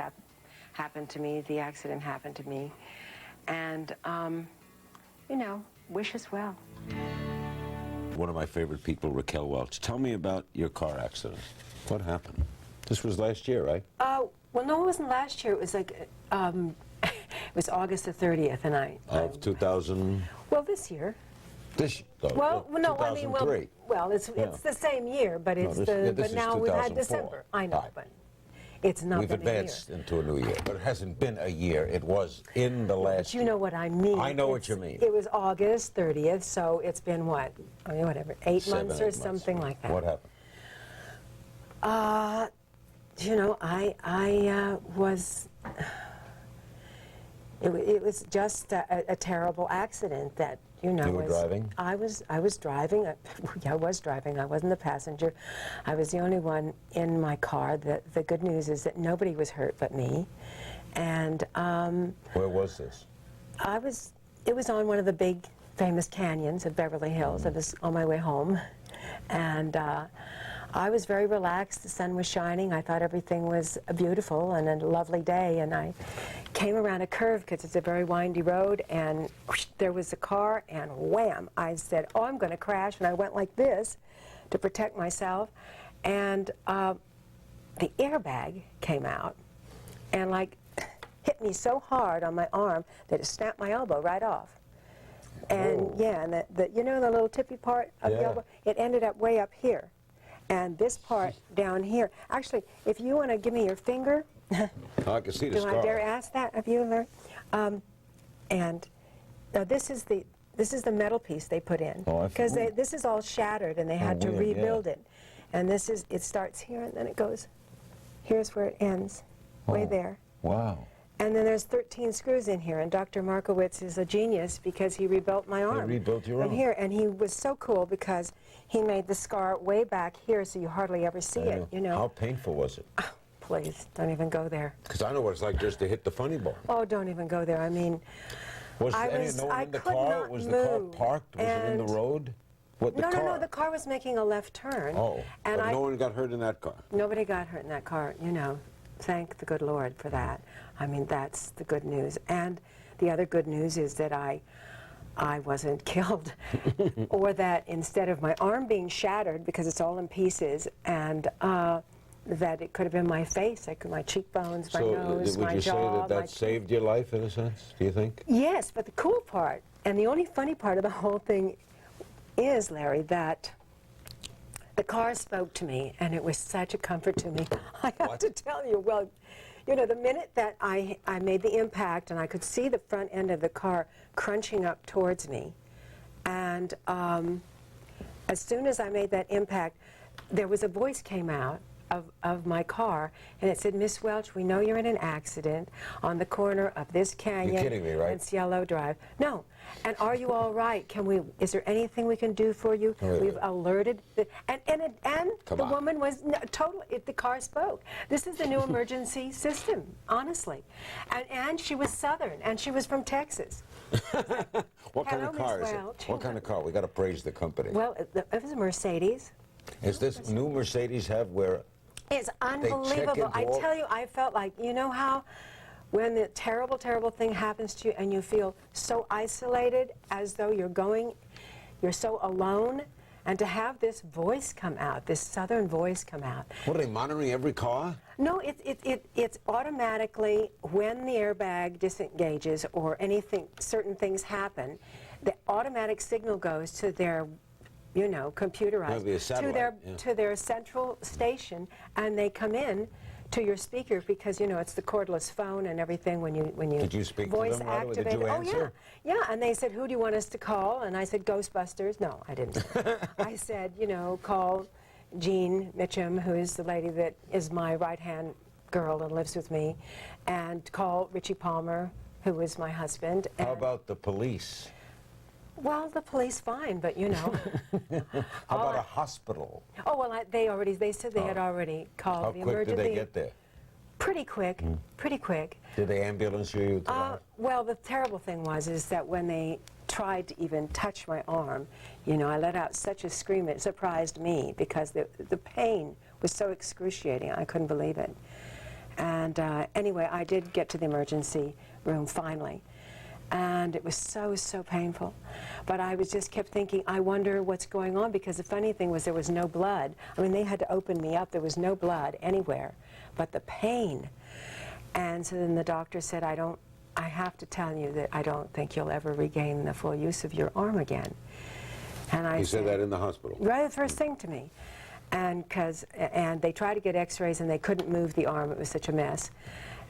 happened to me, the accident happened to me, and, you know, wish us well. One of my favorite people, Raquel Welch. Tell me about your car accident. What happened? This was last year, right? Well, no, it wasn't last year. It was like, it was August the 30th, and Of 2000? Well, this year. This, well, no, I mean, 2003. well, it's the same year, but it's but now we've had December. I know, but it's not. We've advanced into a new year, but it hasn't been a year. It was in the last. But you know what I mean. I know what you mean. It was August 30th, so it's been what? I mean, whatever, 8 months or something like that. What happened? You know, I was. It was just a terrible accident that, you know. You were driving? I was driving. I was driving. I wasn't the passenger. I was the only one in my car. The good news is that nobody was hurt but me. And where was this? It was on one of the big famous canyons of Beverly Hills. I was on my way home, and I was very relaxed. The sun was shining. I thought everything was beautiful and a lovely day, and I came around a curve because it's a very windy road, and whoosh, there was a car, and wham! I said, oh, I'm going to crash, and I went like this to protect myself, and the airbag came out and like hit me so hard on my arm that it snapped my elbow right off. And yeah, and you know the little tippy part of the elbow? It ended up way up here. And this part down here, actually, if you want to give me your finger, I can see the do scar. I dare ask that of you, Larry? And now this is the metal piece they put in, because this is all shattered and they had to rebuild it. And it starts here and then it goes. Here's where it ends. way there. Wow. And then there's 13 screws in here, and Dr. Markowitz is a genius because he rebuilt my arm. He rebuilt your arm. Here, and he was so cool because he made the scar way back here so you hardly ever see it, you know. How painful was it? Please, don't even go there. Because I know what it's like just to hit the funny bone. Oh, don't even go there. I mean, No one in the car? Was the car parked? Was it in the road? What, the car? No, the car was making a left turn. Oh, and but no one got hurt in that car? Nobody got hurt in that car, you know. Thank the good Lord for that. I mean, that's the good news. And the other good news is that I wasn't killed, or that instead of my arm being shattered because it's all in pieces, and that it could have been my face, like my cheekbones, my nose, my jaw. Would you say that saved your life in a sense, do you think? Yes, but the cool part, and the only funny part of the whole thing is, Larry, that the car spoke to me, and it was such a comfort to me. I have to tell you, well, you know, the minute that I made the impact, and I could see the front end of the car crunching up towards me, and as soon as I made that impact, there was a voice came out of my car, and it said, "Miss Welch, we know you're in an accident on the corner of this canyon." You're kidding me, right? And Cielo Drive. No. And are you all right? Is there anything we can do for you? We've alerted, and the woman was totally, the car spoke. This is the new emergency system, honestly. And she was Southern, and she was from Texas. What kind of car is it? What kind of car? We got to praise the company. Well, it was a Mercedes. Is this new Mercedes have where? It's unbelievable. I tell you, I felt like, you know how when the terrible, terrible thing happens to you and you feel so isolated, as though you're so alone, and to have this voice come out, this Southern voice come out. What, are they monitoring every car? No, it's automatically, when the airbag disengages or anything, certain things happen, the automatic signal goes to their, you know, computerized, to their central station, and they come in to your speaker, because, you know, it's the cordless phone and everything when you Did you speak voice to them right away? activate. Did you answer? Oh yeah, and they said, "Who do you want us to call?" And I said, "Ghostbusters." No, I didn't. I said, you know, call Jean Mitchum, who is the lady that is my right-hand girl and lives with me, and call Richie Palmer, who is my husband. How about the police? Well, the police fine, but you know. How about a hospital? Oh, well, they said they had already called the emergency. How quick did they get there? Pretty quick, pretty quick. Did they ambulance you to that? Well, the terrible thing is that when they tried to even touch my arm, you know, I let out such a scream, it surprised me, because the pain was so excruciating, I couldn't believe it. And anyway, I did get to the emergency room finally. And it was so, so painful. But I just kept thinking, I wonder what's going on, because the funny thing was there was no blood. I mean, they had to open me up. There was no blood anywhere, but the pain. And so then the doctor said, I have to tell you that I don't think you'll ever regain the full use of your arm again. And I said that in the hospital? Right, the first thing to me. And they tried to get x-rays, and they couldn't move the arm. It was such a mess.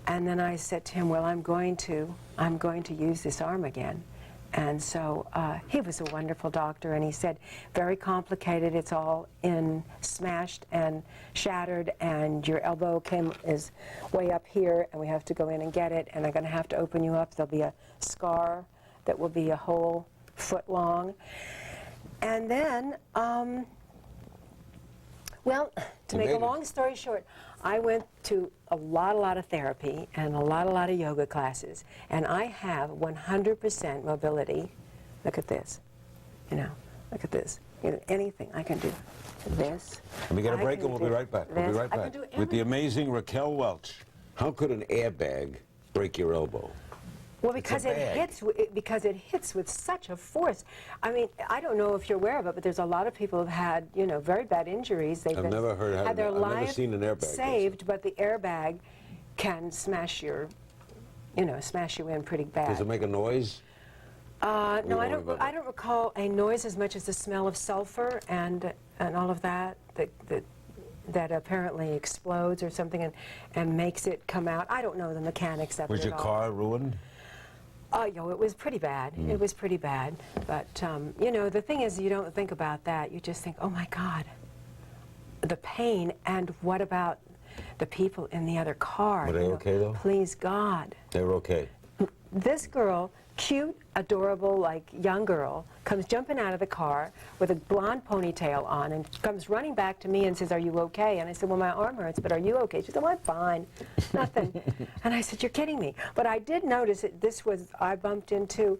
And then I said to him, well, I'm going to use this arm again. And so he was a wonderful doctor, and he said, very complicated, it's all smashed and shattered, and your elbow is way up here, and we have to go in and get it, and I'm going to have to open you up. There'll be a scar that will be a whole foot long. And then, well, to make a long story short, I went to a lot of therapy and a lot of yoga classes, and I have 100% mobility. Look at this, you know, look at this. You know, anything I can do. This. Let me get a break, and we'll be right back. We'll be right back with the amazing Raquel Welch. How could an airbag break your elbow? Well, because it hits with such a force. I mean, I don't know if you're aware of it, but there's a lot of people who've had, you know, very bad injuries. I've never seen an airbag saved, but the airbag can smash you in pretty bad. Does it make a noise? No, I don't recall a noise as much as the smell of sulfur and all of that that apparently explodes or something and makes it come out. I don't know the mechanics of it. Was your car ruined? Oh, it was pretty bad. It was pretty bad. But, you know, the thing is, you don't think about that. You just think, oh, my God, the pain, and what about the people in the other car. Were they okay, though? Please God. They were okay. This girl, cute, adorable, like young girl, comes jumping out of the car with a blonde ponytail on and comes running back to me and says, "Are you okay?" And I said, "Well, my arm hurts, but are you okay?" She said, "Well, I'm fine, nothing." And I said, "You're kidding me." But I did notice that I bumped into,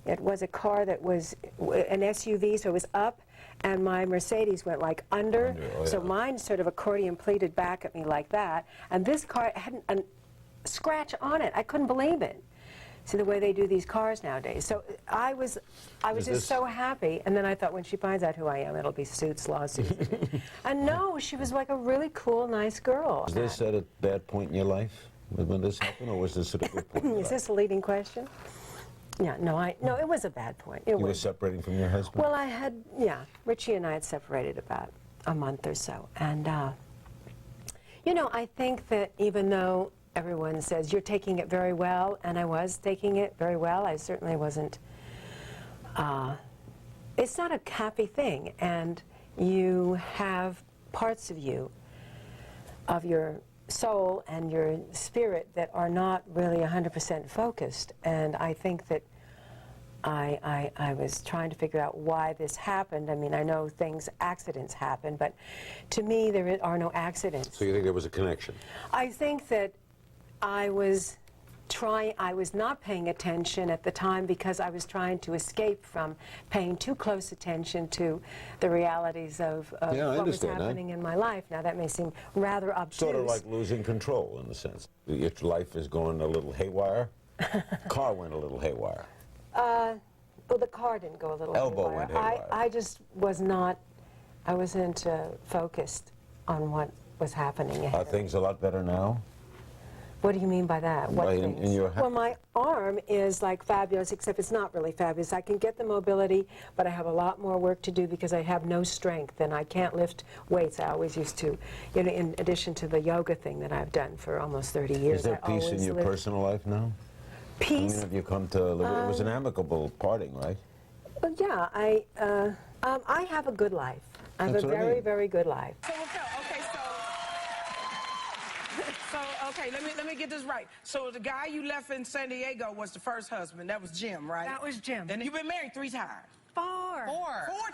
it was a car that was an SUV, so it was up, and my Mercedes went like under. So mine sort of accordion pleated back at me like that, and this car had a scratch on it. I couldn't believe it. See the way they do these cars nowadays. So I was just so happy, and then I thought, when she finds out who I am, it'll be suits, lawsuits. And no, she was like a really cool, nice girl. Was this at a bad point in your life when this happened, or was this at a good point in your Is this a leading question? Yeah, no, it was a bad point. You were separating from your husband? Well, Richie and I had separated about a month or so. And, you know, I think that even though everyone says you're taking it very well, and I was taking it very well, I certainly wasn't, it's not a happy thing, and you have parts of you, of your soul and your spirit that are not really 100% focused, and I think that I was trying to figure out why this happened. I mean, I know accidents happen, but to me there are no accidents. So you think there was a connection? I think that I was not paying attention at the time because I was trying to escape from paying too close attention to the realities of what was happening in my life. Now, that may seem rather obtuse. Sort of like losing control, in a sense. Your life is going a little haywire. Car went a little haywire. Well, the car didn't go a little Elbow haywire. went haywire. I just was not, I wasn't focused on what was happening ahead Are of me. things a lot better now? What do you mean by that? What things? In your Well, my arm is like fabulous, except it's not really fabulous. I can get the mobility, but I have a lot more work to do because I have no strength and I can't lift weights. I always used to, you know, in addition to the yoga thing that I've done for almost 30 years. Is there peace in your personal life now? Peace? I mean, have you come to live? It was an amicable parting, right? Well, yeah, I have a good life. I have That's a what I very, mean. very good life. Okay, let me get this right. So the guy you left in San Diego was the first husband. That was Jim, right? That was Jim. And you've been married 3 times. 4. 4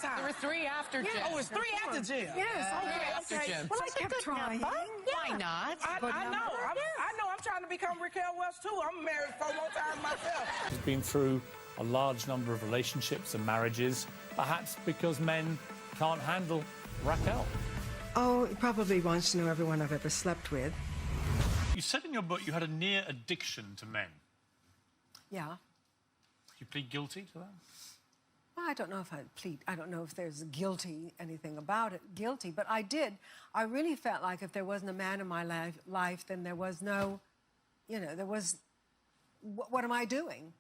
times. There were 3 after Jim. Oh, it's 3 after Jim. Yes, Okay. Jim. Well, I kept trying. Why not? I know. I'm trying to become Raquel Welch too. I'm married 4 more times myself. He's been through a large number of relationships and marriages, perhaps because men can't handle Raquel. Oh, he probably wants to know everyone I've ever slept with. You said in your book you had a near addiction to men. Yeah. You plead guilty to that? Well, I don't know if I don't know if there's anything about it, guilty, but I did. I really felt like if there wasn't a man in my life, then there was no, you know, what am I doing?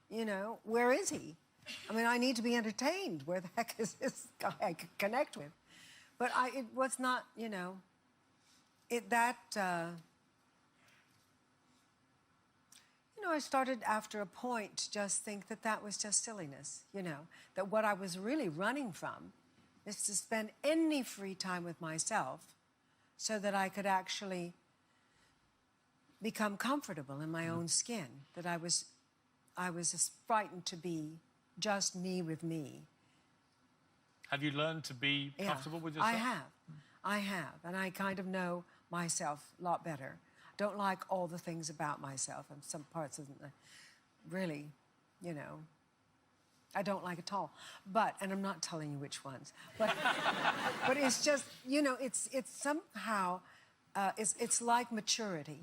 You know, where is he? I mean, I need to be entertained. Where the heck is this guy I could connect with? But it was not, you know, you know, I started after a point to just think that that was just silliness, you know, that what I was really running from is to spend any free time with myself so that I could actually become comfortable in my own skin, that I was just frightened to be just me with me. Have you learned to be comfortable with yourself? I have, and I kind of know myself a lot better. Don't like all the things about myself, and some parts isn't really, you know, I don't like at all. But, and I'm not telling you which ones, but it's just, you know, it's somehow, it's like maturity.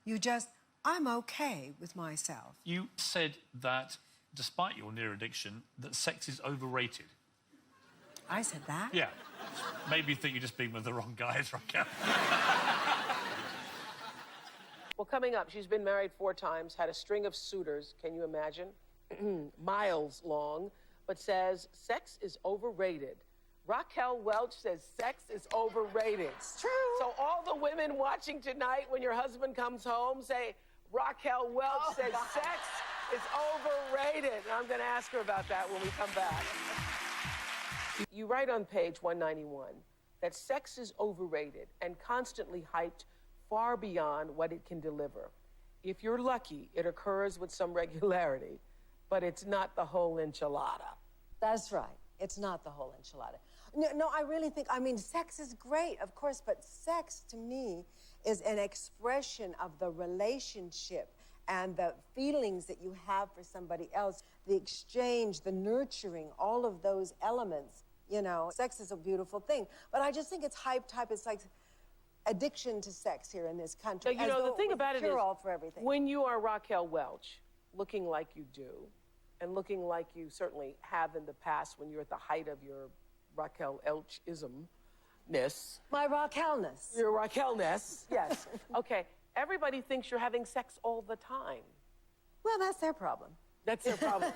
You just, I'm okay with myself. You said that, despite your near addiction, that sex is overrated. I said that? Yeah. Maybe you think you're just being with the wrong guys, Raquel. Well, coming up, she's been married 4 times, had a string of suitors, can you imagine? Miles long, but says sex is overrated. Raquel Welch says sex is overrated. It's true. So all the women watching tonight, when your husband comes home, say, Raquel Welch says sex is overrated. And I'm going to ask her about that when we come back. You write on page 191, that sex is overrated and constantly hyped far beyond what it can deliver. If you're lucky, it occurs with some regularity, but it's not the whole enchilada. That's right. It's not the whole enchilada. No, I really think, I mean, sex is great, of course, but sex to me is an expression of the relationship and the feelings that you have for somebody else, the exchange, the nurturing, all of those elements. You know, sex is a beautiful thing, but I just think it's hyped. It's like addiction to sex here in this country. So, you know, the thing about it is, cure-all for everything. When you are Raquel Welch, looking like you do, and looking like you certainly have in the past when you're at the height of your Raquel Welch-ism-ness. My Raquel-ness. Your Raquel-ness, yes. Okay, everybody thinks you're having sex all the time. Well, that's their problem. That's their problem.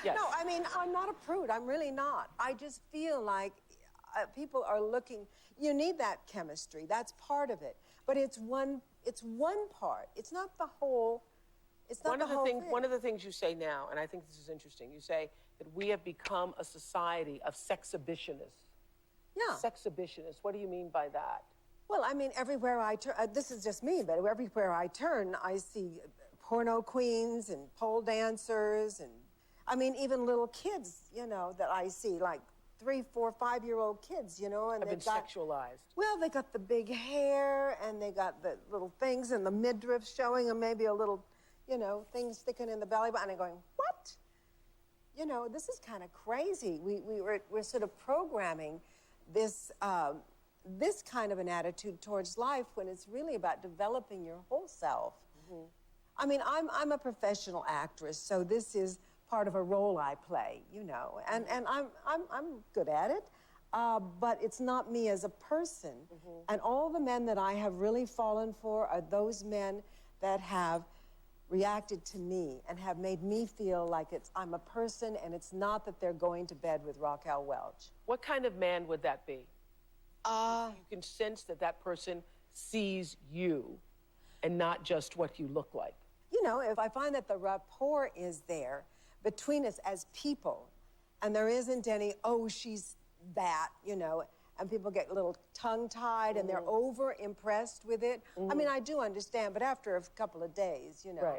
Yes. No, I mean, I'm not a prude. I'm really not. I just feel like people are looking. You need that chemistry. That's part of it. But it's one part. It's not the whole. It's not the whole thing. One of the things you say now, and I think this is interesting, you say that we have become a society of sexhibitionists. Yeah. Sexhibitionists. What do you mean by that? Well, I mean, everywhere I turn, this is just me, but everywhere I turn, I see porno queens and pole dancers, and I mean, even little kids, you know, that I see, like 3, 4, 5-year-old kids, you know, and have been sexualized. Well, they got the big hair, and they got the little things, and the midriff showing, and maybe a little, you know, thing sticking in the belly button, and going, what? You know, this is kind of crazy. We're sort of programming this this kind of an attitude towards life when it's really about developing your whole self. Mm-hmm. I mean, I'm a professional actress, so this is part of a role I play, you know, and I'm good at it, but it's not me as a person. Mm-hmm. And all the men that I have really fallen for are those men that have reacted to me and have made me feel like I'm a person, and it's not that they're going to bed with Raquel Welch. What kind of man would that be? You can sense that that person sees you and not just what you look like. You know, if I find that the rapport is there between us as people, and there isn't any, oh, she's that, you know, and people get a little tongue-tied and they're over-impressed with it. I mean, I do understand, but after a couple of days, you know,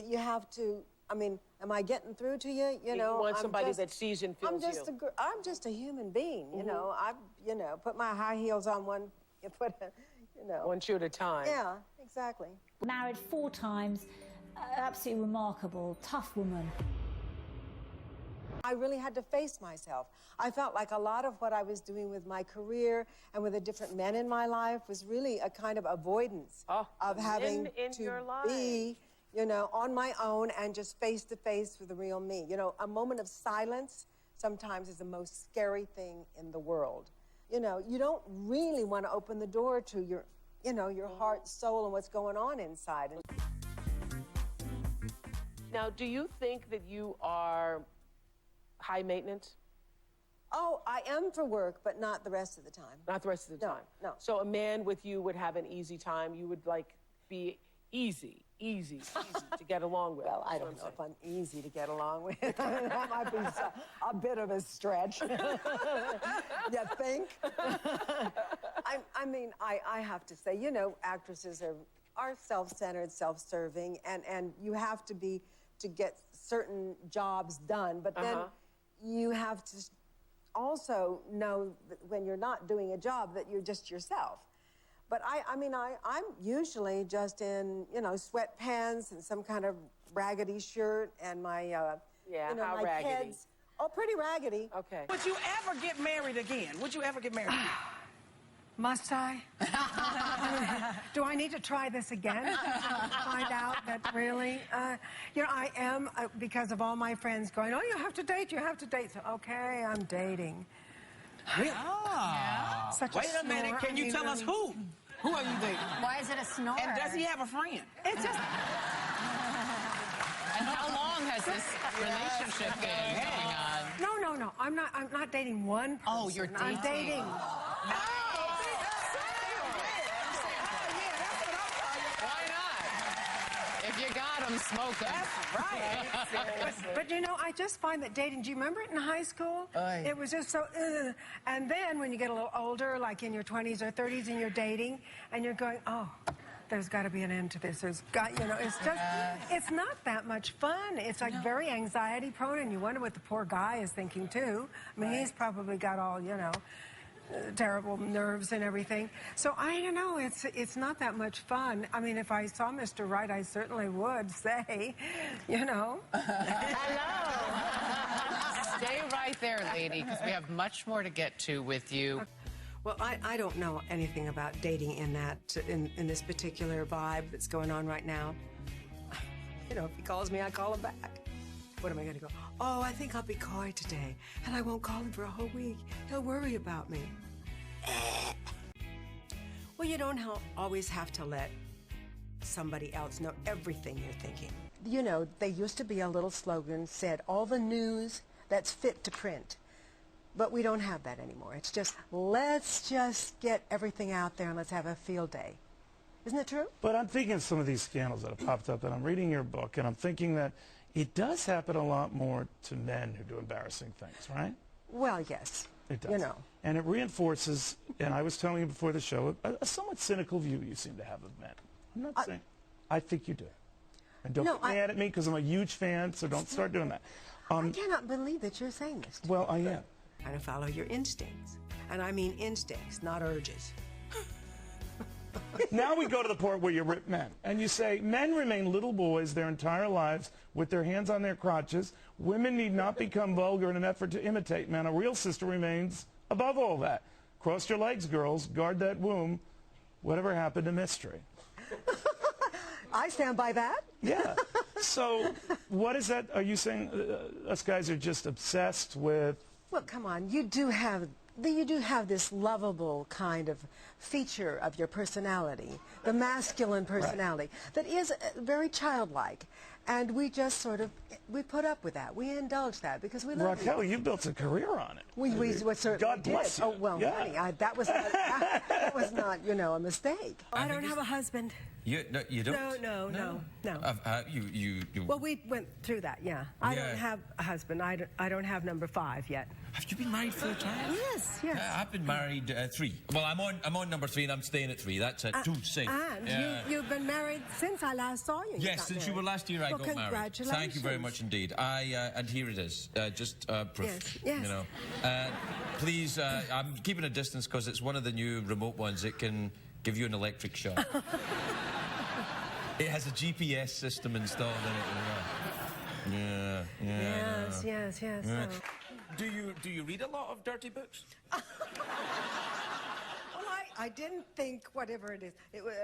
you have to, I mean, am I getting through to you? You know, you want somebody that sees and feels you. I'm just a human being, you know. You know, put my high heels on you know. One shoe at a time. Yeah, exactly. Married 4 times, absolutely remarkable, tough woman. I really had to face myself. I felt like a lot of what I was doing with my career and with the different men in my life was really a kind of avoidance of having to be, you know, on my own and just face to face with the real me. You know, a moment of silence sometimes is the most scary thing in the world. You know, you don't really want to open the door to your, you know, your heart, soul, and what's going on inside. Now, do you think that you are high maintenance? Oh, I am for work, but not the rest of the time. Not the rest of the time? No. So a man with you would have an easy time. You would, like, be easy to get along with. Well, I don't know if I'm easy to get along with. That might be a bit of a stretch. You think? I mean, I have to say, you know, actresses are self-centered, self-serving, and you have to be to get certain jobs done, but then you have to also know that when you're not doing a job that you're just yourself. But I mean, I'm usually just in, you know, sweatpants and some kind of raggedy shirt and my, you know, how my raggedy? kids. Oh, pretty raggedy. Okay. Would you ever get married again? Would you ever get married again? Must I? Do I need to try this again to find out that really, you know, I am, because of all my friends going, oh, you have to date. So, okay, I'm dating. Really? Yeah. Such Wait a minute, snore. can you tell us who? Who are you dating? Why is it a snore? And does he have a friend? It's just... And how long has this relationship been going on? No. I'm not dating one person. Oh, you're dating. I'm dating. Why not? If you got let them smoke them. That's right. Seriously. But you know, I just find that dating, do you remember it in high school? Aye. It was just so, and then when you get a little older, like in your 20s or 30s and you're dating, and you're going, oh, there's got to be an end to this. There's got, you know, it's just, it's not that much fun. It's like very anxiety prone, and you wonder what the poor guy is thinking too. I mean, he's probably got all, you know, terrible nerves and everything. So I don't know, it's not that much fun. I mean, if I saw Mr. Right, I certainly would say, you know. Hello. Stay right there, lady, because we have much more to get to with you. Well, I don't know anything about dating in this particular vibe that's going on right now. You know, if he calls me, I call him back. What am I going to go? Oh, I think I'll be coy today, and I won't call him for a whole week. He'll worry about me. Well, you don't always have to let somebody else know everything you're thinking. You know, there used to be a little slogan said, all the news that's fit to print. But we don't have that anymore. It's just, let's just get everything out there and let's have a field day. Isn't it true? But I'm thinking of some of these scandals that have popped up, and I'm reading your book, and I'm thinking that it does happen a lot more to men who do embarrassing things, right? Well, yes. It does. You know. And it reinforces, and I was telling you before the show, a somewhat cynical view you seem to have of men. I'm not saying, I think you do. And don't get mad at me because I'm a huge fan, so don't start doing that. I cannot believe that you're saying this. Well, I am. Trying to follow your instincts. And I mean instincts, not urges. Now we go to the part where you rip men. And you say, men remain little boys their entire lives with their hands on their crotches. Women need not become vulgar in an effort to imitate men. A real sister remains above all that. Cross your legs, girls. Guard that womb. Whatever happened to mystery? I stand by that. Yeah. So what is that? Are you saying us guys are just obsessed with... Well, come on. You do have this lovable kind of feature of your personality, the masculine personality, that is very childlike. And we just sort of, we put up with that. We indulge that because we love Raquel, you built a career on it. We certainly God bless did. you. Oh, well, yeah. honey, that was not, you know, a mistake. I don't have a husband. You don't? No. You Well, we went through that, yeah. I don't have a husband. I don't have number 5 yet. Have you been married 4 times? Yes. I've been married 3. Well, I'm on number 3 and I'm staying at 3. That's it. 2 safe. And you've been married since I last saw you. Yes, since you were last year I got married. Congratulations. Thank you very much indeed. And here it is. Just proof. Yes. You know. Please, I'm keeping a distance because it's one of the new remote ones. It can give you an electric shock. It has a GPS system installed in it. Yeah. Yes. Yeah. Do you read a lot of dirty books? Well, I didn't think whatever it is. It was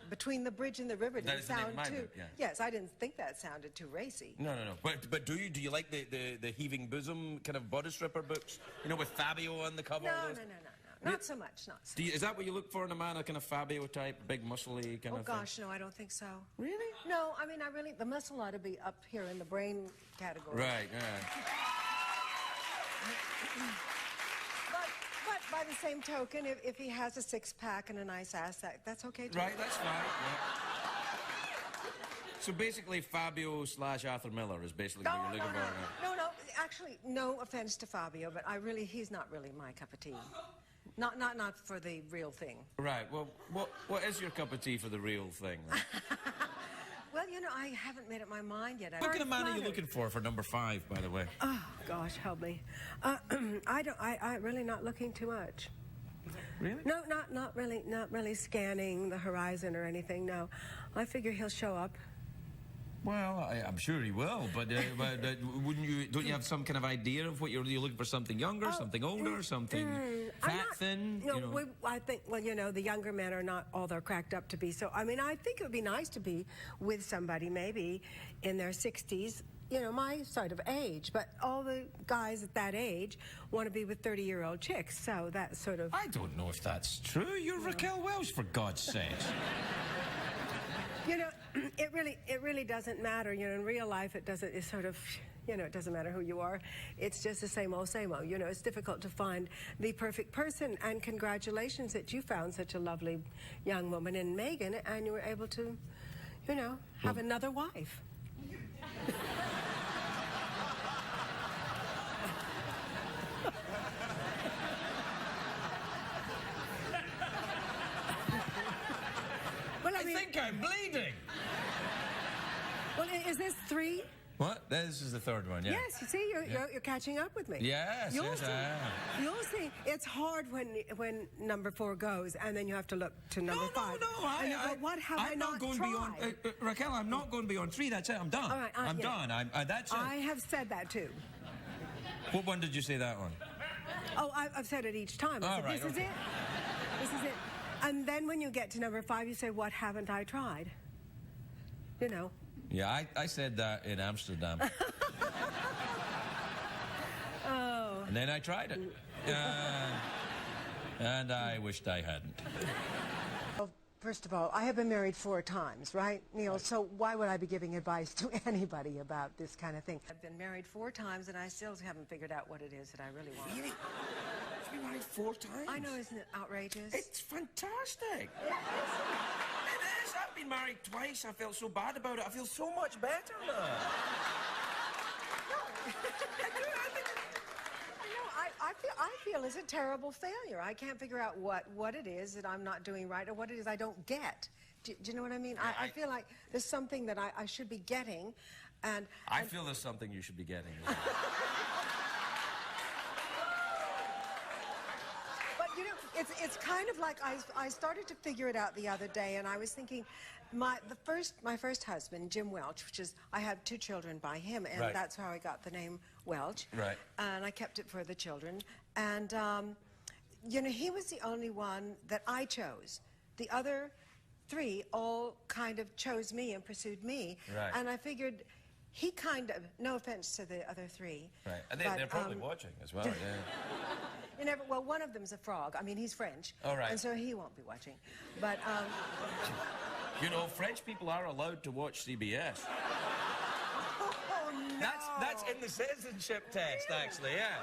Between the Bridge and the River didn't sound too. Yeah. Yes, I didn't think that sounded too racy. No. But do you like the heaving bosom kind of bodice ripper books? You know, with Fabio on the cover. No. Not so much. Is that what you look for in a man, a kind of Fabio type, big muscly kind of thing? Oh gosh, no, I don't think so. Really? No, I mean, the muscle ought to be up here in the brain category. Right. Yeah. But by the same token, if he has a 6-pack and a nice ass, that's okay too. Right, that's fine. Yeah. So basically, Fabio / Arthur Miller is basically what you're looking for. No. Actually, no offense to Fabio, but he's not really my cup of tea. Not for the real thing. Right. Well, what is your cup of tea for the real thing? Then? Well, you know, I haven't made up my mind yet. What kind of man are you looking for number 5, by the way? Oh gosh, help me. I really not looking too much. Really? No, not really scanning the horizon or anything. No, I figure he'll show up. Well, I'm sure he will, but don't you have some kind of idea of what you're looking for? Something younger, something older, something fat, thin? I think, well, you know, the younger men are not all they're cracked up to be. So, I mean, I think it would be nice to be with somebody maybe in their 60s, you know, my sort of age. But all the guys at that age want to be with 30-year-old chicks, so that sort of... I don't know if that's true. You're Raquel Welch, for God's sake. You know, it really doesn't matter. You know, in real life, it sort of, you know, it doesn't matter who you are. It's just the same old, same old. You know, it's difficult to find the perfect person. And congratulations that you found such a lovely young woman in Megan, and you were able to, You know, have another wife. Well, I think I'm bleeding. Well, is this 3? What? This is the third one, yeah. Yes, you see, you're catching up with me. Yes, yes, I am. You'll see. It's hard when number 4 goes, and then you have to look to number 5. No, and you go, what have I I'm not going tried? beyond. Raquel, I'm not going beyond 3. That's it. I'm done. All right, I'm done. That's it. I have said that too. What one did you say that on? Oh, I've said it each time. I All said, right, this is it. This is it. And then when you get to number 5, you say, what haven't I tried? You know. Yeah, I said that in Amsterdam. Oh. And then I tried it. And I wished I hadn't. Well, first of all, I have been married 4 times, right, Neil? So why would I be giving advice to anybody about this kind of thing? I've been married 4 times, and I still haven't figured out what it is that I really want. Really? You've been married 4 times? I know, isn't it outrageous? It's fantastic. It is. I've been married twice. I felt so bad about it. I feel so much better now. I feel it's a terrible failure. I can't figure out what it is that I'm not doing right or what it is I don't get. Do you know what I mean? I feel like there's something that I should be getting, and I feel there's something you should be getting. But you know, it's kind of like I started to figure it out the other day, and I was thinking, my first husband, Jim Welch, which is, I had 2 children by him, and Right. that's how I got the name Welch. Right. And I kept it for the children, and you know, he was the only one that I chose. The other 3 all kind of chose me and pursued me, Right. and I figured he kind of, no offense to the other 3. Right. And but, they're probably watching as well, yeah. You never, well, one of them's a frog. I mean, he's French. All right. And so he won't be watching. But, You know, French people are allowed to watch CBS. oh, no. That's in the citizenship test, actually, yeah.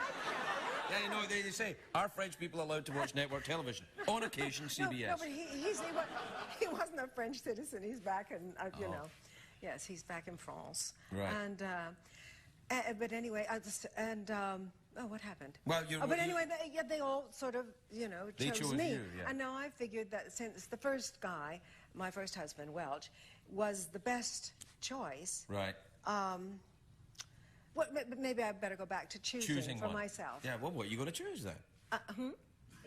Yeah, you know, they say, are French people allowed to watch network television? On occasion, CBS. No, but he wasn't a French citizen. He's back in, you know. Yes, he's back in France. Right. And, but anyway, oh, what happened? Well, but anyway, they all sort of, you know, They chose me. you, yeah. And now I figured that since the first guy, my first husband, Welch, was the best choice. Right. Well, maybe I better go back to choosing for one. myself. Yeah, well, what are you going to choose then?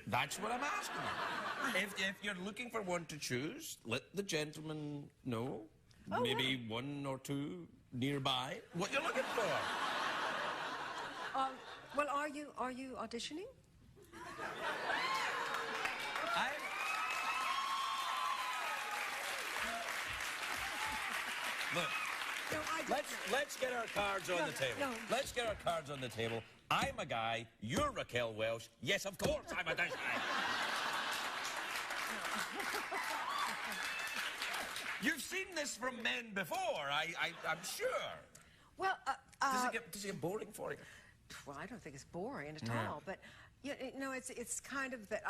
That's what I'm asking you. If you're looking for one to choose, let the gentleman know. Oh, maybe 1 or 2 nearby. What you're looking for. Well, are you auditioning? Look, let's get our cards on the table. No. Let's get our cards on the table. I'm a guy. You're Raquel Welch. Yes, of course, I'm a guy. You've seen this from men before, I'm sure. Well, does it get boring for you? Well, I don't think it's boring at all. But you know, it's kind of that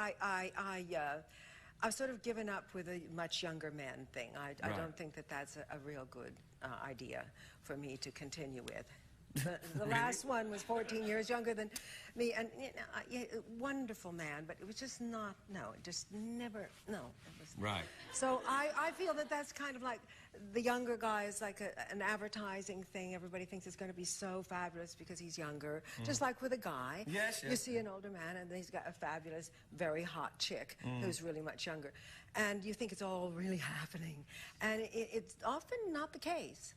I've sort of given up with a much younger man thing. I don't think that that's a real good idea for me to continue with. The last one was 14 years younger than me, and you know, wonderful man, but it was just not, no, it just never, no. It was, right. So I feel that that's kind of like the younger guy is like an advertising thing. Everybody thinks it's going to be so fabulous because he's younger. Just like with a guy. Yes, yes. You see an older man, and he's got a fabulous, very hot chick who's really much younger. And you think it's all really happening. And it's often not the case.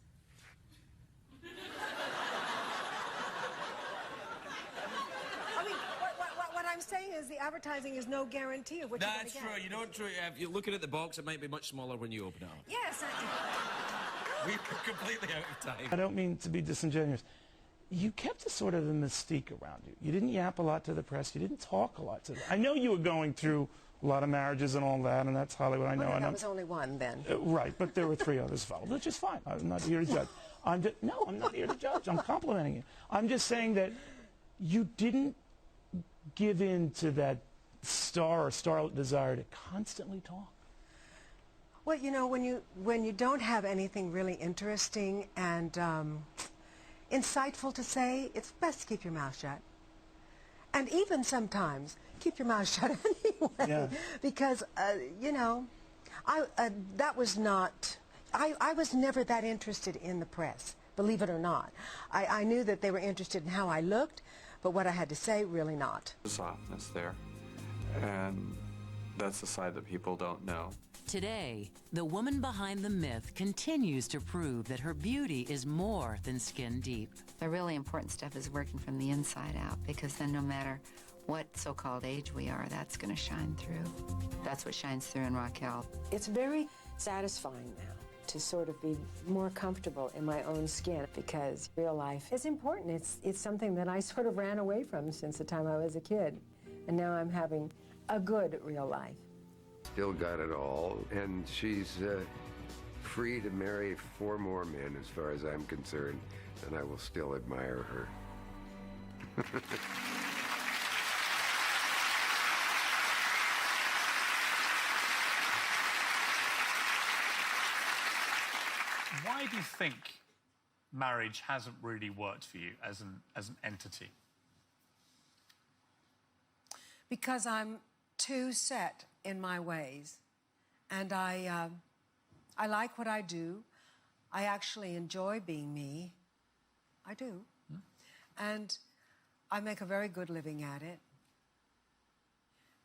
I mean, what I'm saying is the advertising is no guarantee of what you're going to get. That's true. You don't. If you're looking at the box, it might be much smaller when you open it up. Yes. We're completely out of time. I don't mean to be disingenuous. You kept a sort of a mystique around you. You didn't yap a lot to the press. You didn't talk a lot to them. I know you were going through a lot of marriages and all that, and that's Hollywood. I know. Well, that was only one then. Right, but there were 3 others followed, which is fine. I'm not here to judge. I'm not here to judge. I'm complimenting you. I'm just saying that you didn't give in to that starlet desire to constantly talk. Well, you know, when you don't have anything really interesting and insightful to say, it's best to keep your mouth shut. And even sometimes, keep your mouth shut anyway. Yeah. Because, you know, that was not... I was never that interested in the press, believe it or not. I knew that they were interested in how I looked, but what I had to say, really not. The softness there, and that's the side that people don't know. Today, the woman behind the myth continues to prove that her beauty is more than skin deep. The really important stuff is working from the inside out, because then no matter what so-called age we are, that's going to shine through. That's what shines through in Raquel. It's very satisfying now to sort of be more comfortable in my own skin, because real life is important. It's something that I sort of ran away from since the time I was a kid, and now I'm having a good real life. Still got it all, and she's free to marry 4 more men as far as I'm concerned, and I will still admire her. Why do you think marriage hasn't really worked for you as an entity? Because I'm too set in my ways, and I like what I do. I actually enjoy being me. I do. And I make a very good living at it.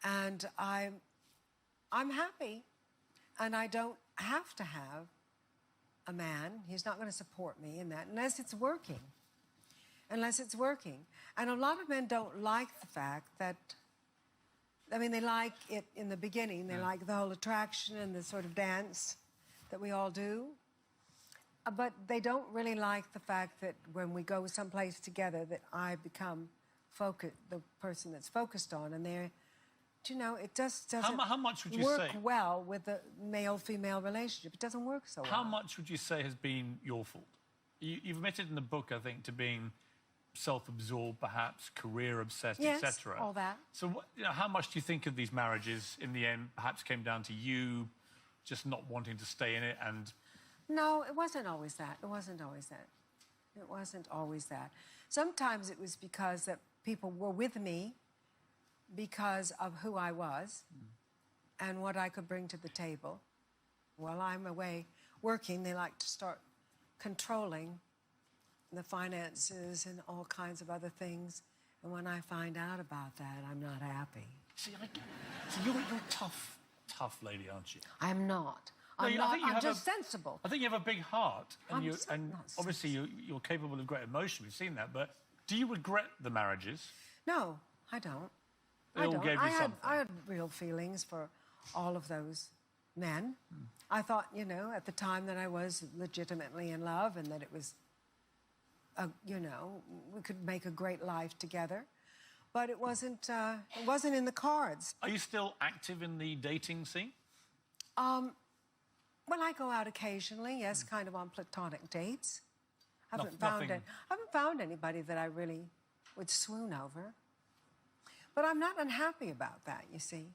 And I'm happy, and I don't have to have a man. He's not going to support me in that unless it's working. Unless it's working. And a lot of men don't like the fact that, I mean, they like it in the beginning. They like the whole attraction and the sort of dance that we all do. But they don't really like the fact that when we go someplace together that I become the person that's focused on, and they're, you know, it just doesn't how much would you work say? well with the male-female relationship. It doesn't work so well. How much would you say has been your fault? You've admitted in the book, I think, to being self-absorbed, perhaps, career-obsessed, Yes, etc. all that. So, you know, how much do you think of these marriages, in the end, perhaps came down to you just not wanting to stay in it and... No, it wasn't always that. It wasn't always that. It wasn't always that. Sometimes it was because that people were with me because of who I was and what I could bring to the table. While I'm away working, they like to start controlling the finances and all kinds of other things. And when I find out about that, I'm not happy. See, you're a tough lady, aren't you? I'm not. No, I'm I not. think you I'm have just sensible. I think you have a big heart, and I'm not obviously you're capable of great emotion. We've seen that. But do you regret the marriages? No, I don't. They all gave you something. I had real feelings for all of those men. I thought, you know, at the time that I was legitimately in love and that it was, you know, we could make a great life together. But it wasn't in the cards. Are you still active in the dating scene? Well, I go out occasionally, yes, kind of on platonic dates. Haven't found anybody that I really would swoon over. But I'm not unhappy about that, you see.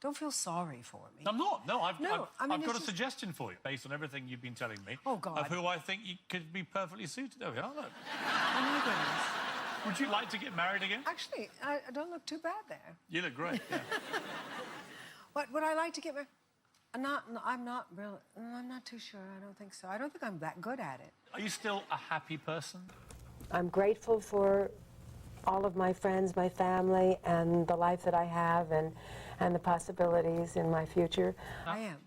Don't feel sorry for me. I'm not. No, I've mean, got a suggestion for you, based on everything you've been telling me. Oh, God. Of who I think you could be perfectly suited. There we are, look. Oh, my goodness. Would you like to get married again? Actually, I don't look too bad there. You look great, yeah. Would I like to get married? I'm not too sure. I don't think so. I don't think I'm that good at it. Are you still a happy person? I'm grateful for all of my friends, my family, and the life that I have, and the possibilities in my future. I am.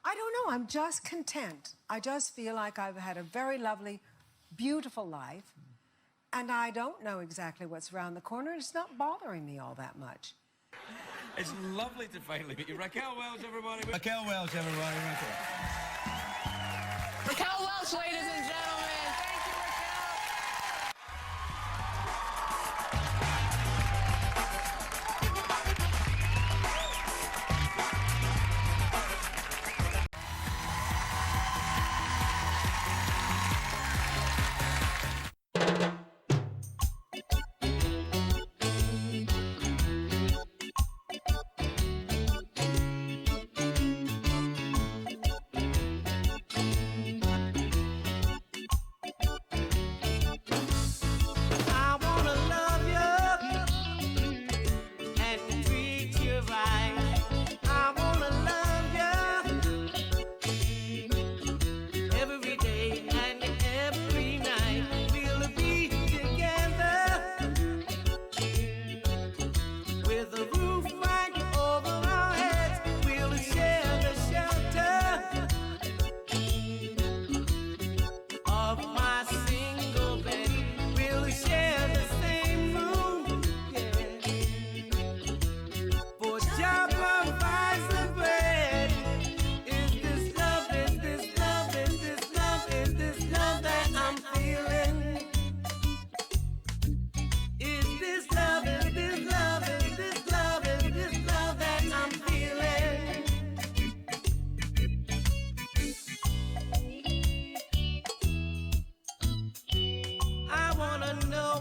I don't know. I'm just content. I just feel like I've had a very lovely, beautiful life, and I don't know exactly what's around the corner. It's not bothering me all that much. It's lovely to finally meet you. Raquel Welch, everybody. Raquel Welch, everybody. Raquel Welch, ladies and gentlemen.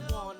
wanna